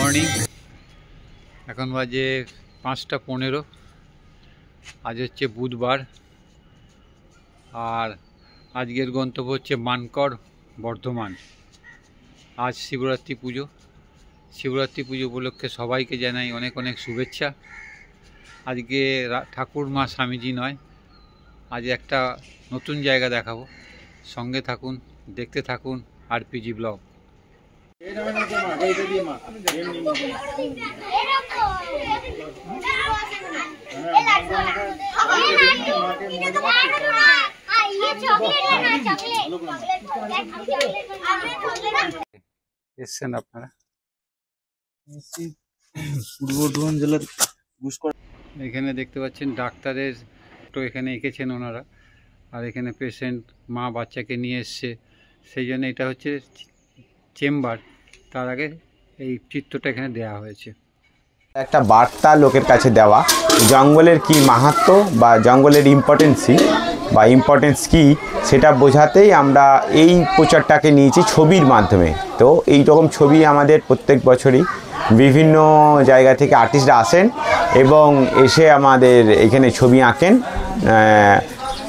Morning. এখন বাজে 5টা 15। আজ হচ্ছে বুধবার, আর আজকের গন্তব্য হচ্ছে মানকড়, বর্ধমান। আজ শিবরাত্রি পুজো। শিবরাত্রি পুজো উপলক্ষে সবাইকে জানাই অনেক অনেক শুভেচ্ছা। আজকে ঠাকুর মা স্বামীজি নয়, আজ একটা নতুন জায়গা দেখাবো। সঙ্গে থাকুন, দেখতে থাকুন আরপিজি ব্লগ। এসছেন আপনারা? পূর্ব বর্ধমান জেলার এখানে দেখতে পাচ্ছেন ডাক্তারের তো এখানে এঁকেছেন ওনারা, আর এখানে পেশেন্ট মা বাচ্চাকে নিয়ে এসছে, সেই জন্য এটা হচ্ছে চেম্বার। তার আগে এই চিত্রটা এখানে দেওয়া হয়েছে। একটা বার্তা লোকের কাছে দেওয়া, জঙ্গলের কি মাহাত্ম্য বা জঙ্গলের ইম্পর্টেন্স কি সেটা বোঝাতেই আমরা এই প্রচারটাকে নিয়েছি ছবির মাধ্যমে। তো এই রকম ছবি আমাদের প্রত্যেক বছরই বিভিন্ন জায়গা থেকে আর্টিস্টরা আসেন এবং এসে আমাদের এখানে ছবি আঁকেন।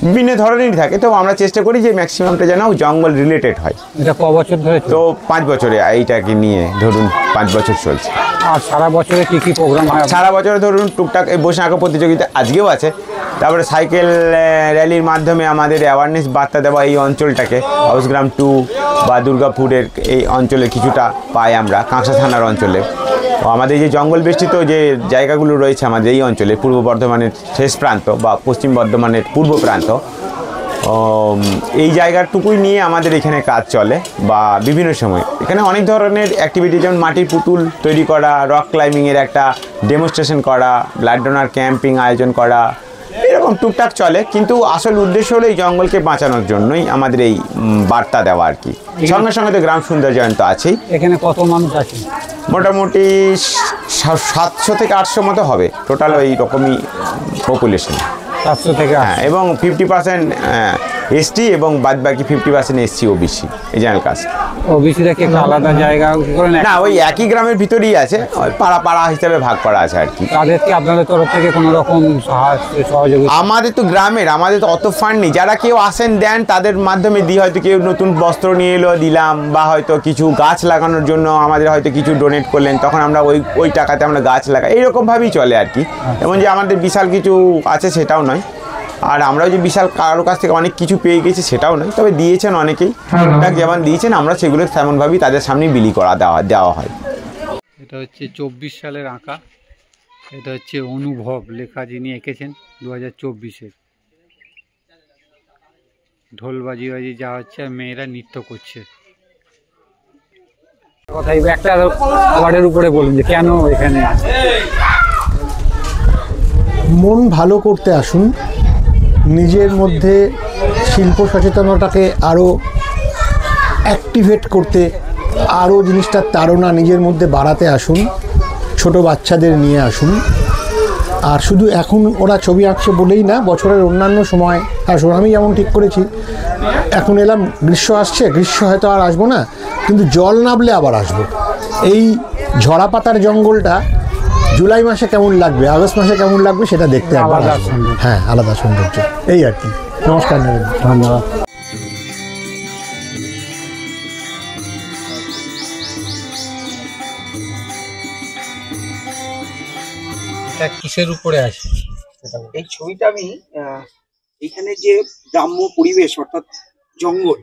বিভিন্ন ধরনেরই থাকে, তো আমরা চেষ্টা করি যে ম্যাক্সিমামটা যেন জঙ্গল রিলেটেড হয়। এটা ক বছর ধরে? তো 5 বছরে এইটাকে নিয়ে ধরুন 5 বছর চলছে। আর সারা বছরে কী কী প্রোগ্রাম হয়? সারা বছরে ধরুন টুকটাক এই বসে আঁকা প্রতিযোগিতা আজকেও আছে। তারপরে সাইকেল র্যালির মাধ্যমে আমাদের অ্যাওয়ারনেস বার্তা দেওয়া এই অঞ্চলটাকে, হাউসগ্রাম 2 বা দুর্গাপুরের এই অঞ্চলে কিছুটা পাই আমরা, কাঁকসা থানার অঞ্চলে। আমাদের যে জঙ্গল বেষ্টিত যে জায়গাগুলো রয়েছে আমাদের এই অঞ্চলে, পূর্ব বর্ধমানের শেষ প্রান্ত বা পশ্চিম বর্ধমানের পূর্ব প্রান্ত, এই জায়গাটুকুই নিয়ে আমাদের এখানে কাজ চলে। বা বিভিন্ন সময় এখানে অনেক ধরনের অ্যাক্টিভিটি, যেমন মাটির পুতুল তৈরি করা, রক ক্লাইম্বিংয়ের একটা ডেমনস্ট্রেশন করা, ব্লাড ডোনার ক্যাম্পিং আয়োজন করা, এরকম টুকটাক চলে। কিন্তু আসল উদ্দেশ্য হলো এই জঙ্গলকে বাঁচানোর জন্যই আমাদের এই বার্তা দেওয়া আর কি। সঙ্গে সঙ্গে তো গ্রাম সৌন্দর্যায়ন তো আছেই। এখানে কত মানুষ আছে? মোটামুটি 700 থেকে 800 মতো হবে টোটাল, ওই রকমই পপুলেশন। 700 থেকে 800। হ্যাঁ, এবং 50% এসটি এবং বাদবাকি 50% এসসি ওবিসি, এই জেনারেল কাস্ট। ওবিসিরা কি একটা আলাদা জায়গা করে না, ওই একই গ্রামের ভিতরেই আছে, ওই পাড়া পাড়া হিসাবে ভাগ করা আছে আর কি। তাদের কি আপনাদের তরফ থেকে কোনো রকম সহযোগিতা? আমাদের তো গ্রামের, আমাদের তো অত ফান্ড নেই। যারা কেউ আসেন দেন, তাদের মাধ্যমে দিই। হয়তো কেউ নতুন বস্ত্র নিয়ে এলো, দিলাম, বা হয়তো কিছু গাছ লাগানোর জন্য আমাদের হয়তো কিছু ডোনেট করলেন, তখন আমরা ওই টাকাতে আমরা গাছ লাগাই। এইরকমভাবেই চলে আর কি। এমন যে আমাদের বিশাল কিছু আছে সেটাও নয়, আর আমরাও যে বিশাল কারোর কাছ থেকে অনেক কিছু পেয়ে গেছি সেটাও নয়। তবে দিয়েছেন অনেকেই, যেমন দিয়েছেন, আমরা সেগুলো তেমনভাবেই তাদের সামনে বিলি করা দেওয়া হয়। এটা হচ্ছে 24 সালের আঁকা। এটা হচ্ছে অনুভব লেখা, যিনি এঁকেছেন 2024-এর। ঢোল বাজি যা হচ্ছে, আর মেয়েরা নৃত্য করছে। কথা একটা ওয়ার্ডের উপরে বলুন যে কেন এখানে মন ভালো করতে আসুন, নিজের মধ্যে শিল্প সচেতনতাকে আরও অ্যাক্টিভেট করতে, আরও জিনিসটার তাড়না নিজের মধ্যে বাড়াতে আসুন। ছোট বাচ্চাদের নিয়ে আসুন। আর শুধু এখন ওরা ছবি আঁকছে বলেই না, বছরের অন্যান্য সময় আসুন। আমি যেমন ঠিক করেছি, এখন এলাম, গ্রীষ্ম আসছে, গ্রীষ্ম হয়তো আর আসবো না, কিন্তু জল নামলে আবার আসবো। এই ঝরা পাতার জঙ্গলটা জুলাই মাসে কেমন লাগবে, আগস্ট মাসে কেমন লাগবে সেটা দেখতে আলাদা। হ্যাঁ, আলাদা সৌন্দর্য। এই আর কি। নমস্কার, ধন্যবাদ। কিসের উপরে আছে? এই ছবিটা আমি এইখানে যে গ্রাম্য পরিবেশ অর্থাৎ জঙ্গল,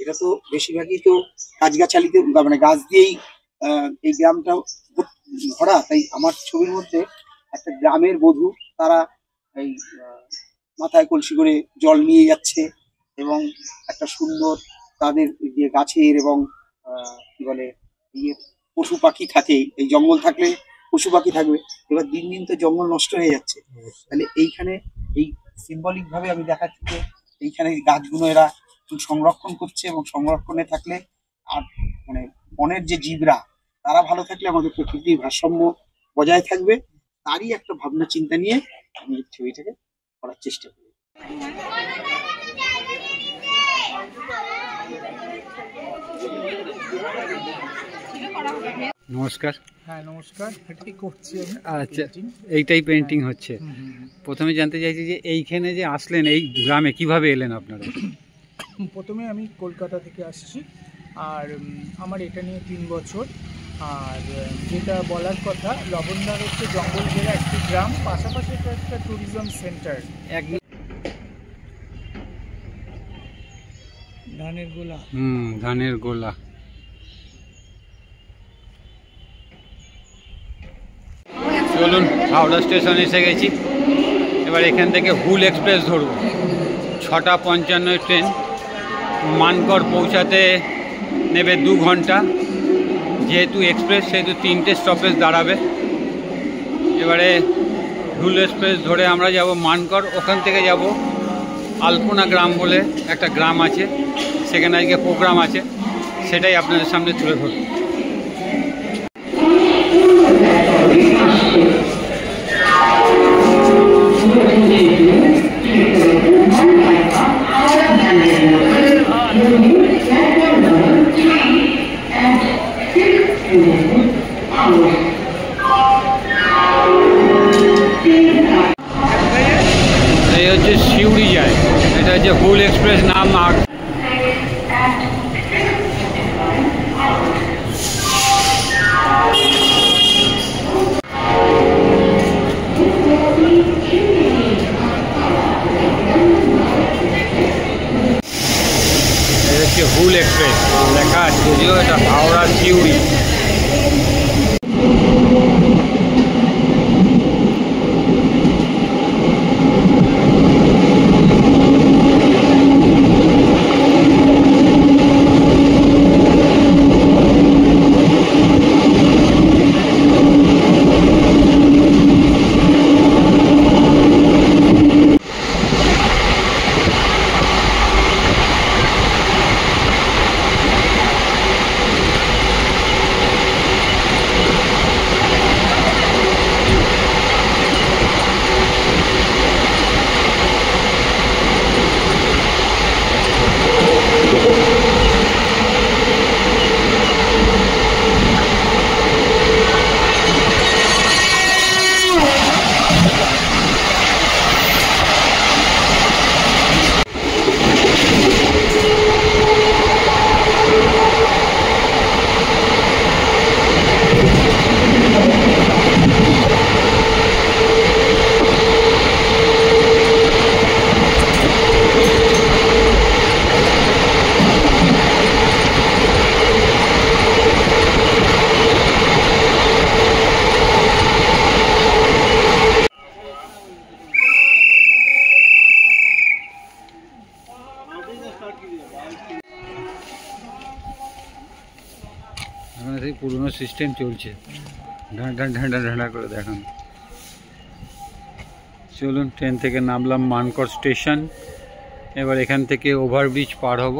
এটা তো বেশিরভাগই তো গাছগাছালিতে মানে গাছ দিয়েই এই গ্রামটা ভরা। তাই আমার ছবির মধ্যে একটা গ্রামের বধূ, তারা এই মাথায় কলসি করে জল নিয়ে যাচ্ছে, এবং একটা সুন্দর তাদের যে গাছের এবং কি বলে ইয়ে পশু পাখি থাকে, এই জঙ্গল থাকলে পশু পাখি থাকবে। এবার দিন দিন তো জঙ্গল নষ্ট হয়ে যাচ্ছে, তাহলে এইখানে এই সিম্বলিক ভাবে আমি দেখাচ্ছি যে এইখানে গাছগুলো এরা সংরক্ষণ করছে, এবং সংরক্ষণে থাকলে আর মানে বনের যে জীবরা তারা ভালো থাকলে আমাদের প্রকৃতির ভারসাম্য বজায় থাকবে। তারই একটা ভাবনা চিন্তা নিয়ে আমি এই ছবিটাকে করার চেষ্টা করি। নমস্কার। হ্যাঁ নমস্কার, এটাই করছি আমি। আচ্ছা, এইটাই পেন্টিং হচ্ছে। প্রথমে জানতে চাইছি যে এইখানে যে আসলেন, এই গ্রামে কিভাবে এলেন আপনারা? প্রথমে আমি কলকাতা থেকে আসছি, আর আমার এটা নিয়ে 3 বছর। আর যেটা বলার কথা, লবণদার হচ্ছে জঙ্গল ঘেরা একটি গ্রাম, পাশাপাশি এটা একটা ট্যুরিজম সেন্টার। ধানের গোলা। ধানের গোলা। চলুন, হাওড়া স্টেশন এসে গেছি। এবার এখান থেকে হুল এক্সপ্রেস ধরব। 6:55 ট্রেন। মানকড় পৌঁছাতে নেবে 2 ঘন্টা। যেহেতু এক্সপ্রেস, সেহেতু 3টে স্টপেজ দাঁড়াবে। এবারে হুল এক্সপ্রেস ধরে আমরা যাব মানকড়। ওখান থেকে যাব আলপনা গ্রাম বলে একটা গ্রাম আছে, সেখানে আজকে প্রোগ্রাম আছে, সেটাই আপনাদের সামনে তুলে ধরব। এই হচ্ছে সিউড়ি যায়, এটা হচ্ছে হুল এক্সপ্রেস নাম। আর এটা হচ্ছে হুল এক্সপ্রেস লেখা আছে, যদিও এটা হাওড়া সিউড়ি। এখানে সেই পুরনো সিস্টেম চলছে, ঢাঁটা ঢাঁটা ঢাঁটা করে দেখানো। চলুন, ট্রেন থেকে নামলাম মানকড় স্টেশন। এবার এখান থেকে ওভারব্রিজ পার হব।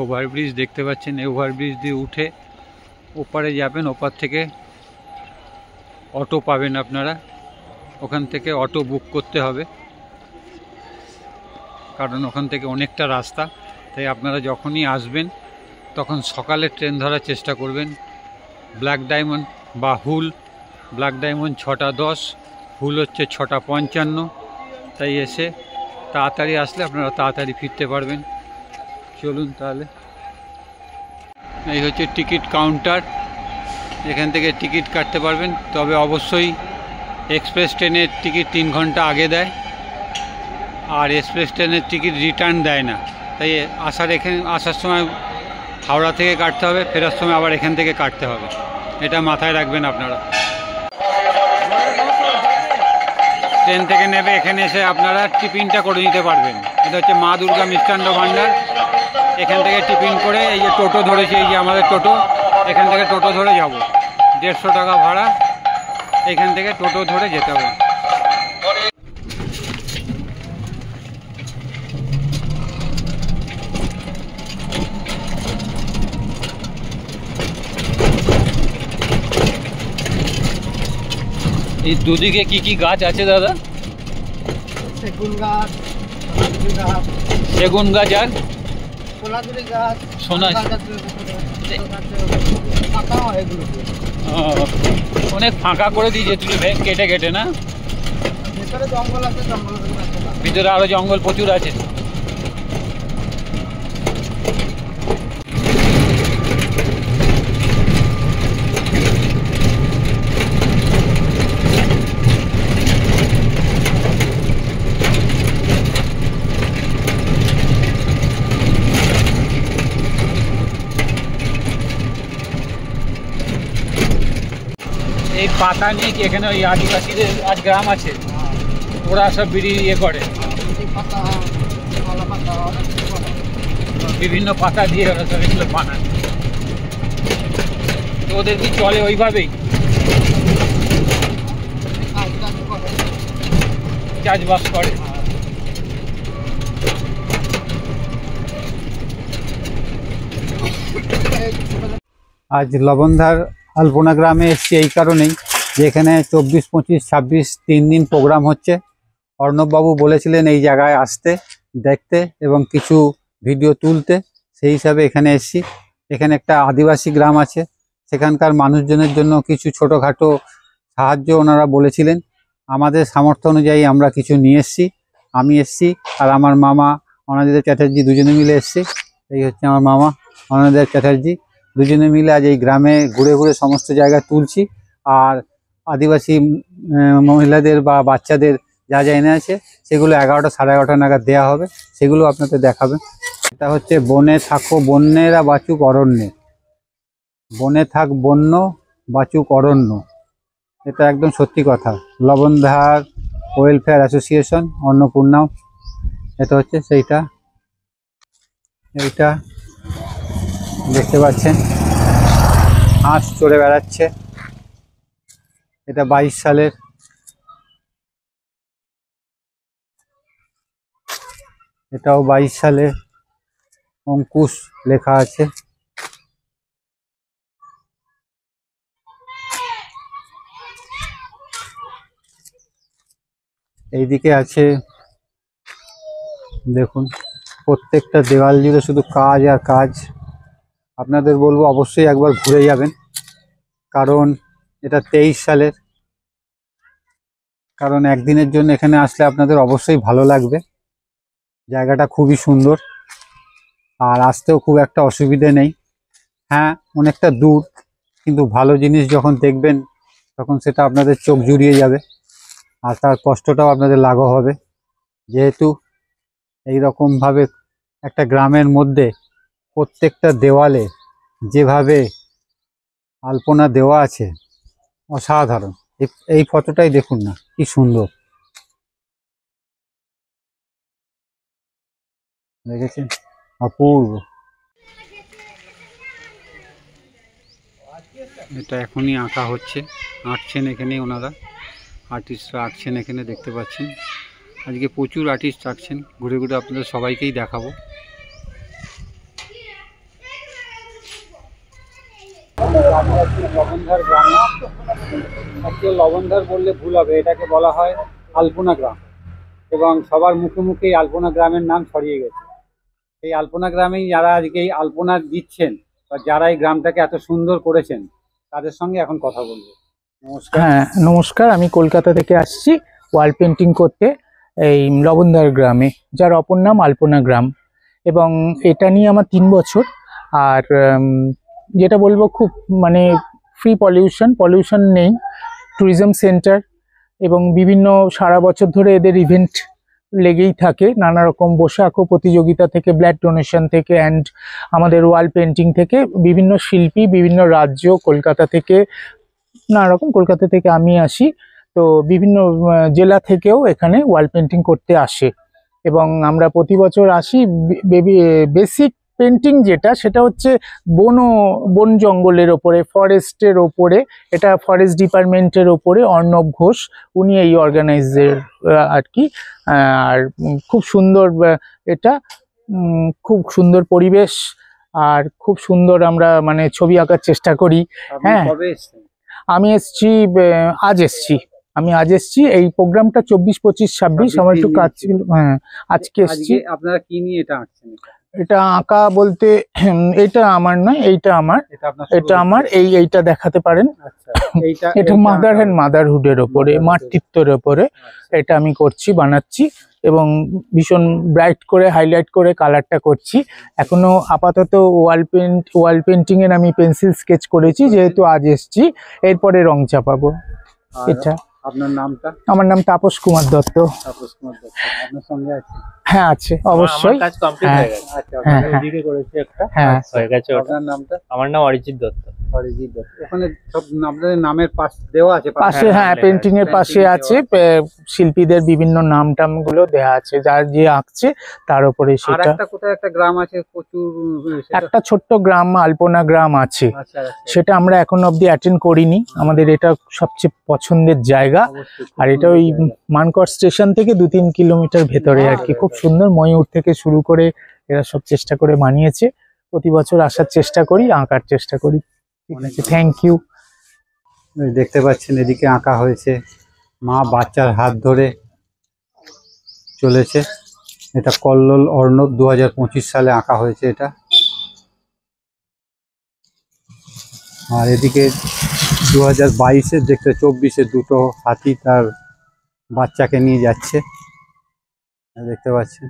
ওভারব্রিজ দেখতে পাচ্ছেন, এই ওভারব্রিজ দিয়ে উঠে ওপারে যাবেন। ওপার থেকে অটো পাবেন আপনারা, ওখান থেকে অটো বুক করতে হবে, কারণ ওখান থেকে অনেকটা রাস্তা। তাই আপনারা যখনই আসবেন তখন সকালে ট্রেন ধরার চেষ্টা করবেন। ব্ল্যাক ডায়মন্ড বা হুল, ব্ল্যাক ডায়মন্ড 6:10, হুল হচ্ছে 6:55। তাই এসে তাড়াতাড়ি আসলে আপনারা তাড়াতাড়ি ফিরতে পারবেন। চলুন তাহলে। এই হচ্ছে টিকিট কাউন্টার, এখান থেকে টিকিট কাটতে পারবেন। তবে অবশ্যই এক্সপ্রেস ট্রেনের টিকিট 3 ঘন্টা আগে দেয়, আর এক্সপ্রেস ট্রেনের টিকিট রিটার্ন দেয় না। তাই আসার সময় হাওড়া থেকে কাটতে হবে, ফেরার সময় আবার এখান থেকে কাটতে হবে। এটা মাথায় রাখবেন আপনারা। ট্রেন থেকে নেবে, এখানে এসে আপনারা টিফিনটা করে নিতে পারবেন। এটা হচ্ছে মা দুর্গা মিষ্টান্ন ভাণ্ডার। এখান থেকে টিফিন করে, এই যে টোটো ধরেছি, এই যে আমাদের টোটো, এখান থেকে টোটো ধরে যাব। 150 টাকা ভাড়া, এখান থেকে টোটো ধরে যেতে হবে। এই দুদিকে কি কি গাছ আছে দাদা? সেগুন গাছ, সেগুন গাছ আর সোনাঝুরি অনেক ফাঁকা করে দিয়েছে তুলে কেটে কেটে, না? ভিতরে আরো জঙ্গল প্রচুর আছে। এই পাতা নিয়ে কি এখানে ওই আদিবাসীদের আজ গ্রাম আছে, ওরা সব বিড়ি ইয়ে করে, বিভিন্ন পাতা দিয়ে ওরা সব এগুলো বানায়। তো ওদের কি চলে ওইভাবেই চাষবাস করে? আজ লবণধার আলপনা গ্রামে এসেছি এই কারণেই যে এখানে 24, 25, 26 3 দিন প্রোগ্রাম হচ্ছে। অর্ণববাবু বলেছিলেন এই জায়গায় আসতে, দেখতে এবং কিছু ভিডিও তুলতে, সেই হিসাবে এখানে এসেছি। এখানে একটা আদিবাসী গ্রাম আছে, সেখানকার মানুষজনের জন্য কিছু ছোটোখাটো সাহায্য ওনারা বলেছিলেন। আমাদের সামর্থ্য অনুযায়ী আমরা কিছু নিয়ে এসেছি। আমি এসেছি আর আমার মামা অনাদিত্য চ্যাটার্জি দুজনে মিলে এসেছি। এই হচ্ছে আমার মামা অনাদিত্য চ্যাটার্জি, দুজনে মিলে আজ এই গ্রামে ঘুরে ঘুরে সমস্ত জায়গায় তুলছি। আর আদিবাসী মহিলাদের বা বাচ্চাদের যা যা এনে আছে সেগুলো 11টা, 11:30 নাগাদ দেওয়া হবে, সেগুলো আপনাদের দেখাবে। এটা হচ্ছে বনে থাকো বন্যেরা বাঁচুক অরণ্যে, বনে থাক বন্য বাঁচুক অরণ্য। এটা একদম সত্যি কথা। লবণধার ওয়েলফেয়ার অ্যাসোসিয়েশন অন্নপূর্ণা, এটা হচ্ছে সেইটা। এইটা দেখতে পাচ্ছেন হাঁস চড়ে বেড়াচ্ছে। এটা 22 সালের, এটাও 22 সালে অঙ্কুশ লেখা আছে। এইদিকে আছে দেখুন, প্রত্যেকটা দেওয়াল জুড়ে শুধু কাজ আর কাজ। আপনাদের বলবো অবশ্যই একবার ঘুরে যাবেন, কারণ এটা 23 সালের। কারণ একদিনের জন্য এখানে আসলে আপনাদের অবশ্যই ভালো লাগবে। জায়গাটা খুবই সুন্দর আর আসতেও খুব একটা অসুবিধে নেই। হ্যাঁ, অনেকটা দূর, কিন্তু ভালো জিনিস যখন দেখবেন তখন সেটা আপনাদের চোখ জুড়িয়ে যাবে আর তার কষ্টটাও আপনাদের লাঘব হবে। যেহেতু এইরকমভাবে একটা গ্রামের মধ্যে প্রত্যেকটা দেওয়ালে যেভাবে আলপনা দেওয়া আছে অসাধারণ। এই ফটোটাই দেখুন না, কি সুন্দর দেখেছেন, অপূর্ব। এটা এখনই আঁকা হচ্ছে, আঁকছেন এখানে ওনারা, আর্টিস্টরা আঁকছেন এখানে দেখতে পাচ্ছেন। আজকে প্রচুর আর্টিস্ট আঁকছেন, ঘুরে ঘুরে আপনাদের সবাইকেই দেখাবো। লবণধার গ্রামে, অ্যাকচুয়ালি লবণধার বললে ভুল হবে, এটাকে বলা হয় আলপনা গ্রাম, এবং সবার মুখে মুখে এই আলপনা গ্রামের নাম ছড়িয়ে গেছে। এই আলপনা গ্রামেই যারা আজকে এই আলপনা দিচ্ছেন বা যারা এই গ্রামটাকে এত সুন্দর করেছেন তাদের সঙ্গে এখন কথা বলবো। নমস্কার। হ্যাঁ নমস্কার, আমি কলকাতা থেকে আসছি ওয়াল পেন্টিং করতে এই লবণধার গ্রামে, যার অপর নাম আলপনা গ্রাম। এবং এটা নিয়ে আমার 3 বছর। আর যেটা বলবো, খুব মানে ফ্রি পলিউশন নেই, ট্যুরিজম সেন্টার, এবং বিভিন্ন সারা বছর ধরে এদের ইভেন্ট লেগেই থাকে, নানা রকম বসে আঁকো প্রতিযোগিতা থেকে, ব্লাড ডোনেশন থেকে, অ্যান্ড আমাদের ওয়াল পেন্টিং থেকে বিভিন্ন শিল্পী, বিভিন্ন রাজ্য, কলকাতা থেকে নানা রকম, কলকাতা থেকে আমি আসি, তো বিভিন্ন জেলা থেকেও এখানে ওয়াল পেন্টিং করতে আসে। এবং আমরা প্রতি বছর আসি। বেসিক পেন্টিং যেটা, সেটা হচ্ছে বন জঙ্গলের ওপরে, ফরেস্টের ওপরে। এটা ফরেস্ট ডিপার্টমেন্টের ওপরে অর্ণব ঘোষ, উনি এই অর্গানাইজার আর কি। আর খুব সুন্দর এটা, খুব সুন্দর পরিবেশ আর খুব সুন্দর আমরা মানে ছবি আঁকার চেষ্টা করি। হ্যাঁ, আমি আজ এসছি। এই প্রোগ্রামটা 24, 25, 26 আমার একটু কাজ ছিল। হ্যাঁ, আজকে এসছি। আপনারা কি নিয়ে এটা আঁকছেন? এটা আঁকা বলতে এটা আমার নয়, এইটা আমার, এটা আমার, এইটা দেখাতে পারেন। এটা মাদার অ্যান্ড মাদারহুডের ওপরে, মাতৃত্বের ওপরে এটা আমি করছি, বানাচ্ছি এবং ভীষণ ব্রাইট করে হাইলাইট করে কালারটা করছি। এখনো আপাতত ওয়াল পেন্টিং এর আমি পেন্সিল স্কেচ করেছি, যেহেতু আজ এসছি, এরপরে রং চাপাবো। এটা আপনার নামটা? আমার নাম তাপস কুমার দত্ত। তাপস কুমার দত্ত আপনার সঙ্গে আছে? হ্যাঁ আছে, অবশ্যই। কাজ কমপ্লিট হয়ে গেছে। আচ্ছা, হ্যাঁ, এদিকে করেছি একটা। হ্যাঁ হয়ে গেছে ওটা। আপনার নামটা? আমার নাম অরিজিৎ দত্ত। অরিজিৎ দত্ত। ওখানে সব আপনাদের নামের পাশ দেওয়া আছে? পাশে, হ্যাঁ, পেন্টিং এর পাশে আছে শিল্পীদের বিভিন্ন নাম টাম গুলো দেওয়া আছে, যার যে আঁকছে তার উপরে আর সেটা। একটা কোথায় একটা গ্রাম আছে প্রচুর, একটা ছোট্ট গ্রাম আলপনা গ্রাম আছে, আচ্ছা, সেটা আমরা এখন অব্দি অ্যাটেন্ড করিনি। আমাদের এটা সবচেয়ে পছন্দের জায়গা। আর এটা ওই মানকড় স্টেশন থেকে 2-3 কিলোমিটার ভেতরে আর কি। খুব সুন্দর, ময়ূর থেকে শুরু করে এরা সব চেষ্টা করে বানিয়েছে। প্রতি বছর আসার চেষ্টা করি, আঁকার চেষ্টা করি। ঠিক আছে, থ্যাংক ইউ। দেখতে পাচ্ছেন এদিকে আঁকা হয়েছে, মা বাচ্চার হাত ধরে চলেছে। এটা কল্লোল অর্ণব 2025 সালে আঁকা হয়েছে এটা। আর এদিকে 2022-এ দেখতে 24-এ দুটো হাতি তার বাচ্চাকে নিয়ে যাচ্ছে, দেখতে পাচ্ছেন।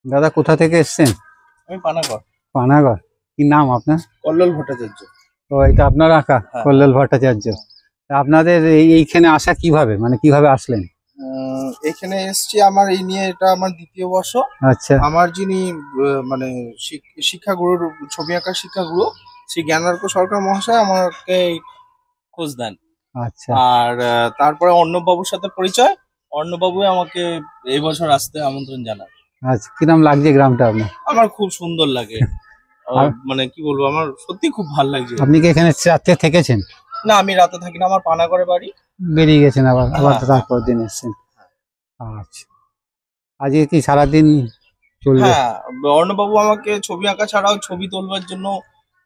দাদা কোথা থেকে এসছেন? আমি পানাগড়। পানাগড়। কি নাম আপনার? কল্লোল ভট্টাচার্য। তো এটা আপনার আঁকা? কল্লোল ভট্টাচার্য। তা আপনাদের এইখানে আসা কিভাবে, মানে কিভাবে আসলেন? এখানে এসছি আমার এই নিয়ে, এটা আমার 2য় বর্ষ। আচ্ছা, আমার যিনি মানে শিক্ষাগুরুর, ছবি আঁকার শিক্ষাগুরু, শ্রী জ্ঞানার্ক সরকার মহাশয় আমাকে খোঁজ দেন। আচ্ছা, আর তারপরে অর্ণববাবুর সাথে পরিচয়। অর্ণববাবু আমাকে এই বছর আসতে আমন্ত্রণ জানান। আচ্ছা। কিরম লাগছে গ্রামটা আপনার? আমার খুব সুন্দর লাগে। মানে কি বলবো, আমার সত্যি খুব ভালো লাগছে। আপনি কি এখানে রাতে থেকেছেন? না, আমি রাতে থাকি না, আমার পানাগড়ে বাড়ি। বেরিয়ে গেছেন আবার? হ্যাঁ। তারপর দিন এসছেন। আচ্ছা, আজকে কি সারাদিন চলবে? হ্যাঁ, অর্ণববাবু আমাকে ছবি আঁকা ছাড়াও ছবি তোলবার জন্য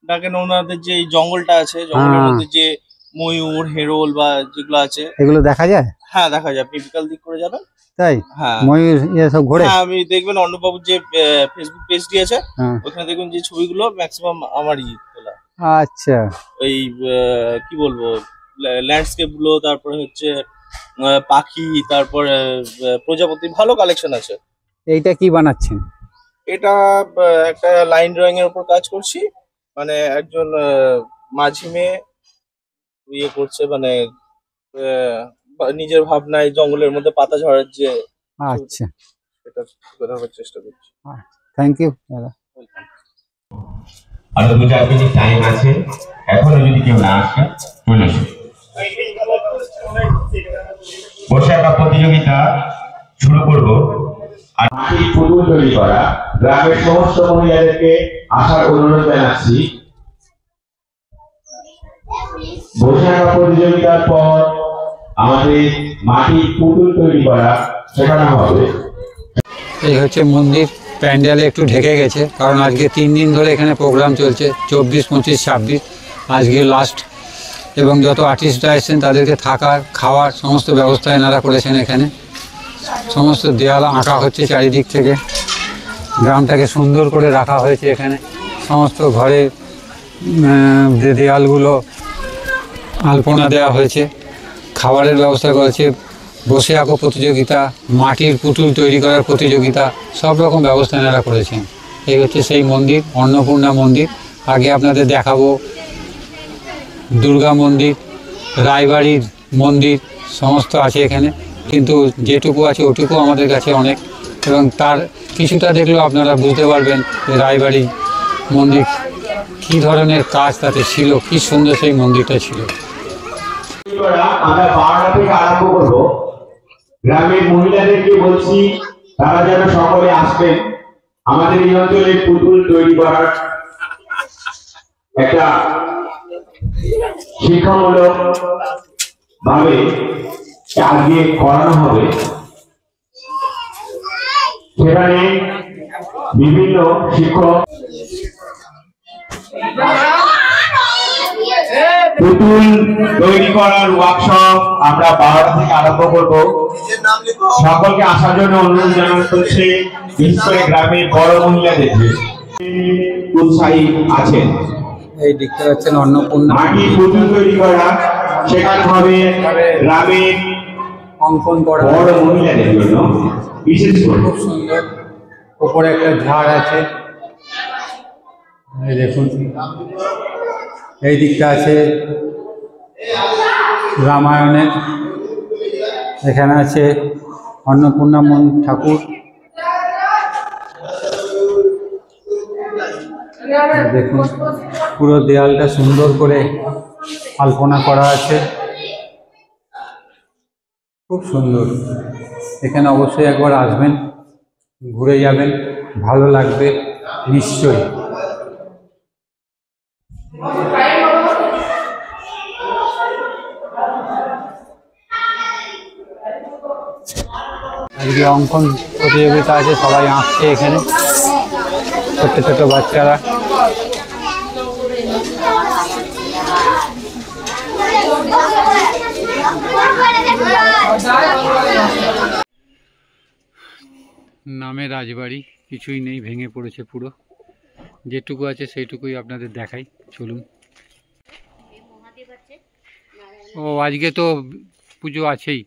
ডাকেন। ওনাদের যে এই জঙ্গলটা আছে, জঙ্গলের মধ্যে যে ময়ূর, হেরোল বা যেগুলো আছে, এগুলো দেখা যায়? হ্যাঁ দেখা যায়। আপনি বিকাল দিক করে যাবেন। তাই? হ্যাঁ, ময়ূর সব ঘোরে? হ্যাঁ, আমি দেখবেন অর্ণববাবুর যে ফেসবুক পেজটি আছে, হ্যাঁ। ওখানে দেখবেন যে ছবিগুলো ম্যাক্সিমাম আমারই তোলা। আচ্ছা, ওই কি বলবো, ল্যান্ডস্কেপ গুলো, তারপরে হচ্ছে পাখি, তারপরে প্রজাপতি, ভালো কালেকশন আছে। এইটা কি বানাচ্ছেন? এটা একটা লাইন ড্রয়িং এর উপর কাজ করছি। মানে একজন মাঝি মেয়ে ইয়ে করছে, মানে নিজের ভাবনায় জঙ্গলের মধ্যে পাতা ঝরার যে, আচ্ছা, এটা বোঝাবার চেষ্টা করছি। থ্যাংক ইউ দাদা। আর 2-4 মিনিট টাইম আছে, এখনো যদি কেউ না আসে চলে আসে। বসে আঁকা প্রতিযোগিতা শুরু করব। আর মাটির পুতুল তৈরি করা, গ্রামের সমস্ত মহিলাদেরকে আসার অনুরোধ জানাচ্ছি। বসে আঁকা প্রতিযোগিতার পর আমাদের মাটির পুতুল তৈরি করা শেখানো হবে। এই হচ্ছে মন্দির, প্যান্ডেলে একটু ঢেকে গেছে, কারণ আজকে 3 দিন ধরে এখানে প্রোগ্রাম চলছে, 24, 25, 26, আজকে লাস্ট। এবং যত আর্টিস্টরা এসেছেন তাদেরকে থাকার, খাওয়ার সমস্ত ব্যবস্থা এনারা করেছেন এখানে। সমস্ত দেয়াল আঁকা হচ্ছে চারিদিক থেকে, গ্রামটাকে সুন্দর করে রাখা হয়েছে এখানে। সমস্ত ঘরে যে দেয়ালগুলো আলপনা দেওয়া হয়েছে, খাবারের ব্যবস্থা করেছে, বসে আঁকো প্রতিযোগিতা, মাটির পুতুল তৈরি করার প্রতিযোগিতা, সব রকম ব্যবস্থা এনারা করেছেন। এই হচ্ছে সেই মন্দির, অন্নপূর্ণা মন্দির। আগে আপনাদের দেখাবো দুর্গা মন্দির, রায়বাড়ির মন্দির, সমস্ত আছে এখানে, কিন্তু যেটুকু আছে ওটুকু আমাদের কাছে অনেক। এবং তার কিছুটা দেখলেও আপনারা বুঝতে পারবেন যে রায়বাড়ি মন্দির কী ধরনের কাজ তাতে ছিল, কী সুন্দর সেই মন্দিরটা ছিল। আমরা 12টা থেকে আরম্ভ করব। গ্রামের মহিলাদেরকে বলছি তারা যেন সকলে আসবেন। আমাদের এই অঞ্চলে পুতুল তৈরি করার একটা শিক্ষামূলক ভাবে আজকে করানো হবে। সেখানে বিভিন্ন শিক্ষক পুতুল তৈরি করার ওয়ার্কশপ আমরা 12টা থেকে আরম্ভ করব। সকলকে আসার জন্য অনুরোধ জানানো হচ্ছে, বিশেষ করে গ্রামের বড় মহিলাদেরকে উৎসাহী আছেন। এই দেখতে পাচ্ছেন অন্নপূর্ণা মাটির পুতুল তৈরি করা শেখানো হবে গ্রামের অঙ্কন করা বড় মহিলাদের জন্য বিশেষ করে। খুব সুন্দর। উপরে একটা ঝাড় আছে, এই দেখুন। এই দিকটা আছে রামায়ণের, এখানে আছে অন্নপূর্ণা ঠাকুর। দেখুন পুরো দেয়ালটা সুন্দর করে আলপনা করা আছে, খুব সুন্দর। এখানে অবশ্যই একবার আসবেন, ঘুরে যাবেন, ভালো লাগবে নিশ্চয়ই। আজকে অঙ্কন প্রতিযোগিতা আছে, সবাই আঁকছে এখানে, ছোট্ট ছোট বাচ্চারা। নামে রাজবাড়ি, কিছুই নেই, ভেঙে পড়েছে পুরো। যেটুকু আছে সেইটুকুই আপনাদের দেখাই, চলুন। ও আজকে তো পুজো আছেই,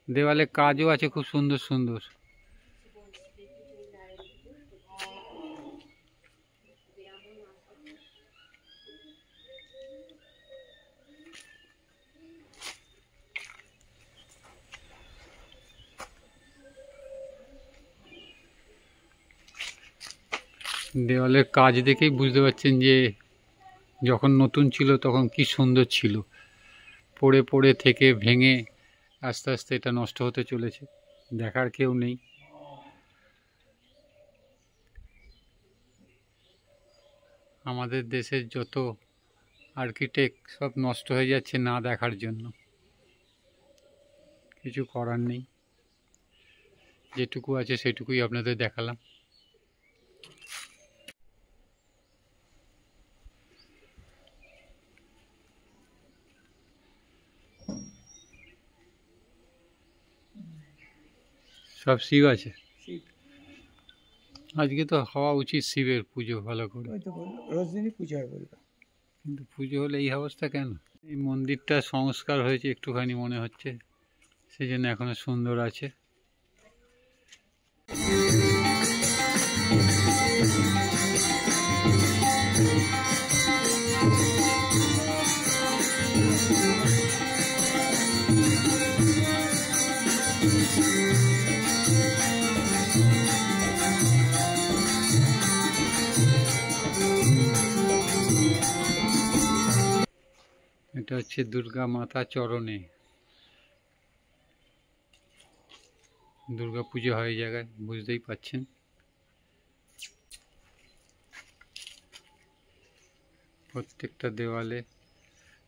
দেওয়ালে কাজও আছে খুব সুন্দর সুন্দর। দেওয়ালের কাজ দেখেই বুঝতে পারছেন যে যখন নতুন ছিল তখন কি সুন্দর ছিল। পড়ে পড়ে থেকে ভেঙে আস্তে আস্তে এটা নষ্ট হতে চলেছে, দেখার কেউ নেই। আমাদের দেশের যত আর্কিটেক্ট সব নষ্ট হয়ে যাচ্ছে না দেখার জন্য, কিছু করার নেই। যেটুকু আছে সেটুকুই আপনাদের দেখালাম। সব শিব আছে আজকে, তো হওয়া উচিত শিবের পুজো ভালো করে। রোজ দিনই পুজো হয় বলবো, কিন্তু পুজো হলে এই অবস্থা কেন? এই মন্দিরটা সংস্কার হয়েছে একটুখানি মনে হচ্ছে, সেই জন্য এখনো সুন্দর আছে। এটা হচ্ছে দুর্গা মাতা চরণে, দুর্গা পুজো হয় এই জায়গায়, বুঝতেই পাচ্ছেন। প্রত্যেকটা দেওয়ালে,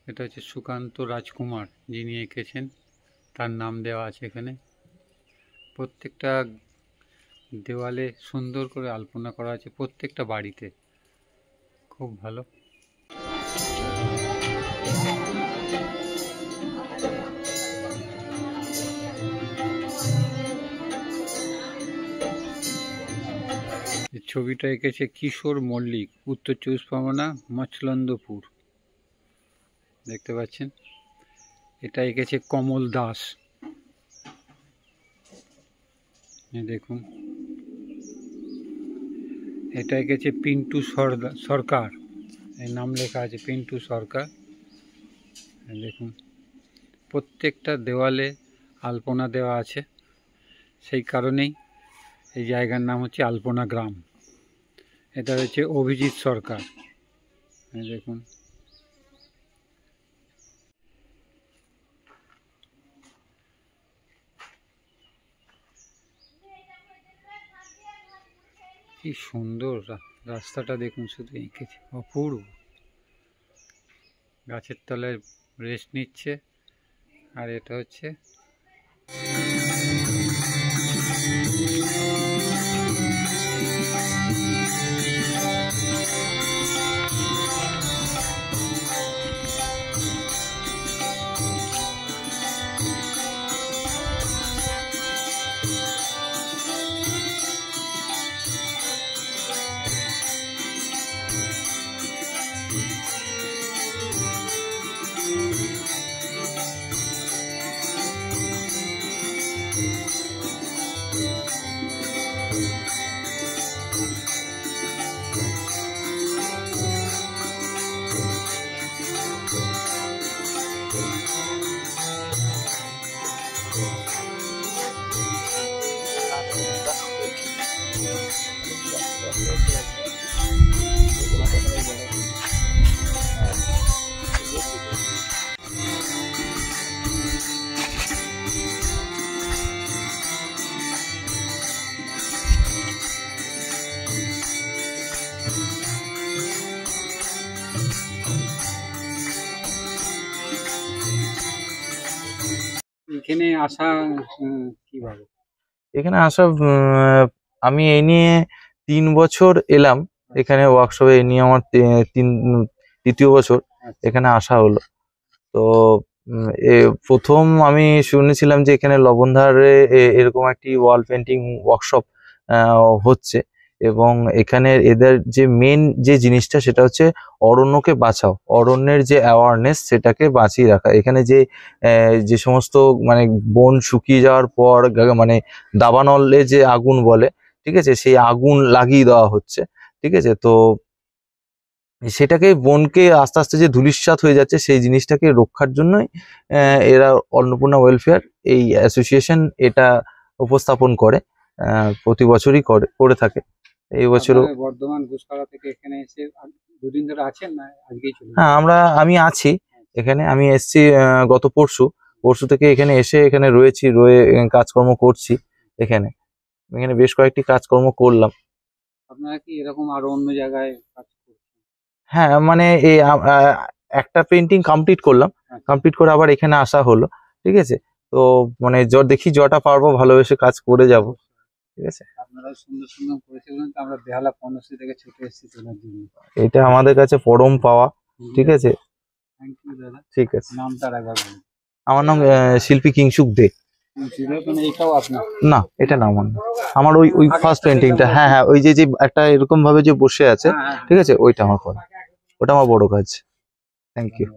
এটা হচ্ছে সুকান্ত রাজকুমার যিনি এঁকেছেন, তার নাম দেওয়া আছে এখানে। প্রত্যেকটা দেওয়ালে সুন্দর করে আলপনা করা আছে, প্রত্যেকটা বাড়িতে, খুব ভালো। ছবিটা এঁকেছে কিশোর মল্লিক, উত্তর 24 পরগনা, মচলন্দপুর, দেখতে পাচ্ছেন। এটা এঁকেছে কমল দাস, দেখুন। এটা এঁকেছে পিন্টু সরকার, এই নাম লেখা আছে পিন্টু সরকার, দেখুন। প্রত্যেকটা দেওয়ালে আলপনা দেওয়া আছে, সেই কারণেই এই জায়গার নাম হচ্ছে আলপনা গ্রাম। এটা হচ্ছে অভিজিৎ সরকার, দেখুন। কি সুন্দর রাস্তাটা দেখুন, শুধু এঁকেছে, অপূর্ব। গাছের তলায় রেস্ট নিচ্ছে, আর এটা হচ্ছে এখানে আসা কিভাবে? এখানে আসা আমি এই নিয়ে 3 বছর এলাম এখানে ওয়ার্কশপে। এই নিয়ে আমার তৃতীয় বছর এখানে আসা হলো। তো প্রথম আমি শুনেছিলাম যে এখানে লবণধারে এরকম একটি ওয়াল পেন্টিং ওয়ার্কশপ হচ্ছে, এবং এখানে এদের যে মেন যে জিনিসটা সেটা হচ্ছে অরণ্যকে বাঁচাও, অরণ্যের যে অ্যাওয়ারনেস সেটাকে বাঁচিয়ে রাখা। এখানে যে সমস্ত মানে বন শুকিয়ে যাওয়ার পর মানে দাবানলে যে আগুন বলে, ঠিক আছে, সেই আগুন লাগিয়ে দেওয়া হচ্ছে, ঠিক আছে। তো সেটাকে বনকে আস্তে আস্তে যে ধূলিসাৎ হয়ে যাচ্ছে সেই জিনিসটাকে রক্ষার জন্যই এরা অন্নপূর্ণা ওয়েলফেয়ার এই অ্যাসোসিয়েশন এটা উপস্থাপন করে, প্রতি বছরই করে থাকে। এই বছরও বর্ধমান ঘুষপাড়া থেকে এখানে এসে দুদিন ধরে আছেন না আজকেই চলে? হ্যাঁ, আমি আছি এখানে। আমি এসেছি গত পরশু থেকে এখানে এসে এখানে রয়ে কাজকর্ম করছি। এখানে বেশ কয়েকটি কাজকর্ম করলাম। আপনারা কি এরকম আরো অন্য জায়গায় কাজ করছেন? হ্যাঁ, মানে এই একটা পেন্টিং কমপ্লিট করলাম, কমপ্লিট করে আবার এখানে আসা হলো, ঠিক আছে। তো মানে দেখি যটা পারবো ভালোবেসে কাজ করে যাব, ঠিক আছে। আপনারা সুন্দর সুন্দর করেছে বলেন তো আমরা বেহালা পণ্যশ্রী থেকে ছুটে এসেছি তোলার জন্য। এটা আমাদের কাছে পরম পাওয়া, ঠিক আছে। থ্যাংক ইউ দাদা। ঠিক আছে, নামটা একবার বলুন। আমার নাম শিল্পী কিংসুক দে। এইটাও আপনার? না, এটা না, আমার ওই ফার্স্ট পেন্টিংটা। হ্যাঁ, ওই যে একটা এরকম ভাবে যে বসে আছে, ঠিক আছে, ওইটা আমার করা, ওটা আমার বড় কাজ। Thank you.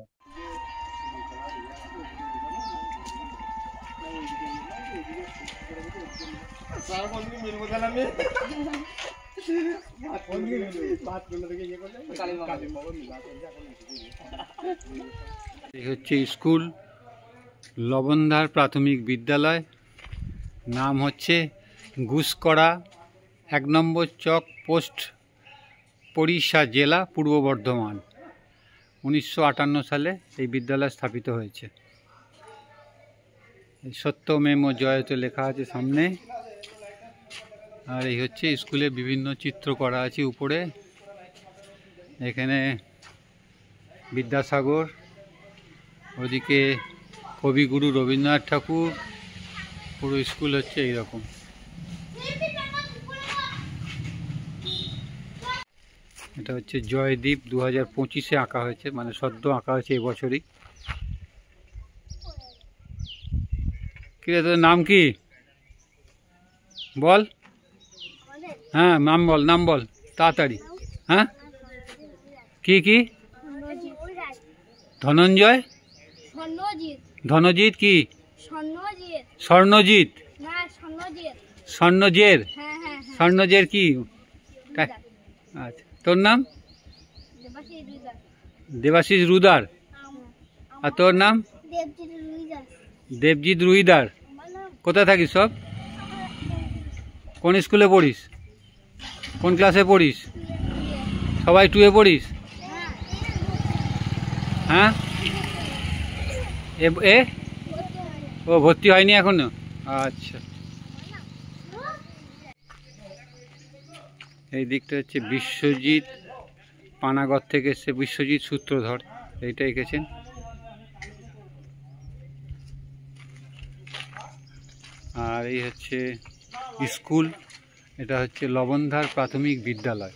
এই হচ্ছে স্কুল, লবণধার প্রাথমিক বিদ্যালয়। নাম হচ্ছে ঘুষকড়া, 1 নম্বর চক, পোস্ট পরিষা, জেলা পূর্ব বর্ধমান। 1958 সালে এই বিদ্যালয় স্থাপিত হয়েছে। সত্যমেব জয়তে লেখা আছে সামনে। আর এই হচ্ছে স্কুলে বিভিন্ন চিত্র করা আছে উপরে। এখানে বিদ্যাসাগর, ওদিকে কবিগুরু রবীন্দ্রনাথ ঠাকুর। পুরো স্কুল হচ্ছে এইরকম। এটা হচ্ছে জয়দ্বীপ, 2025-এ আঁকা হয়েছে, মানে সদ্য আঁকা হয়েছে এবছরই। কি রে, তোর নাম কি বল? হ্যাঁ, নাম বল তাড়াতাড়ি। হ্যাঁ, কি? ধনঞ্জয়, ধনজিৎ, কি স্বর্ণজিৎ, স্বর্ণজের কি? আচ্ছা, তোর নাম? দেবাশিস রুদার। আর তোর নাম? দেবজিৎ রুইদার। কোথায় থাকিস সব? কোন স্কুলে পড়িস? কোন ক্লাসে পড়িস? সবাই 2-এ পড়িস? হ্যাঁ, ও ভর্তি হয়নি এখনো? আচ্ছা। এই দিকটা হচ্ছে বিশ্বজিৎ, পানাগড় থেকে এসছে বিশ্বজিৎ সূত্রধর, এইটা এঁকেছেন। আর এই হচ্ছে স্কুল, এটা হচ্ছে লবণধার প্রাথমিক বিদ্যালয়।